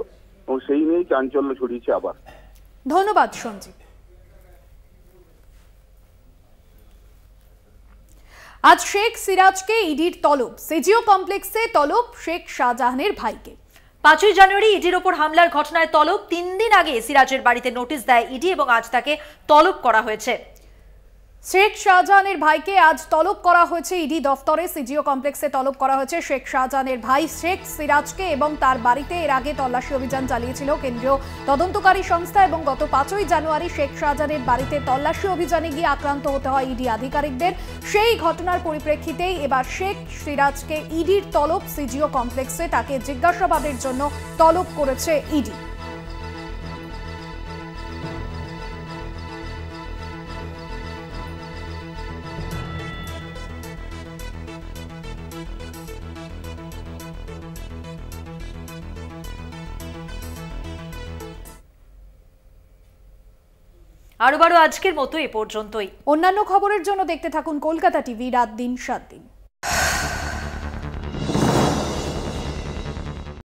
এবং সেই নিয়েই চাঞ্চল্য ছড়িয়েছে আবার। ধন্যবাদ সঞ্জীব। আজ শেখ সিরাজকে ইডির তলব, সিজিও কমপ্লেক্সে তলব শেখ শাহজাহানের ভাইকে। 5ই জানুয়ারি ইডির ওপর হামলার ঘটনায় তলব। 3 দিন আগে সিরাজের বাড়িতে নোটিশ দেয় ইডি এবং আজ তাকে তলব করা হয়েছে। শেখ শাহজাহানের ভাইকে আজ তলব করা হয়েছে ইডি দফতরে। সিজিও কমপ্লেক্সে তলব করা হয়েছে শেখ শাহজাহানের ভাই শেখ সিরাজকে এবং তার বাড়িতে এর আগে তল্লাশি অভিযান চালিয়েছিল কেন্দ্রীয় তদন্তকারী সংস্থা এবং গত 5ই জানুয়ারি শেখ শাহজাহানের বাড়িতে তল্লাশি অভিযানে গিয়ে আক্রান্ত হতে হয় ইডি আধিকারিকদের। সেই ঘটনার পরিপ্রেক্ষিতেই এবার শেখ সিরাজকে ইডির তলব সিজিও কমপ্লেক্সে, তাকে জিজ্ঞাসাবাদের জন্য তলব করেছে ইডি। আরও আজকের মতো এ পর্যন্তই। অন্যান্য খবরের জন্য দেখতে থাকুন কলকাতা টিভি রাত দিন 7 দিন।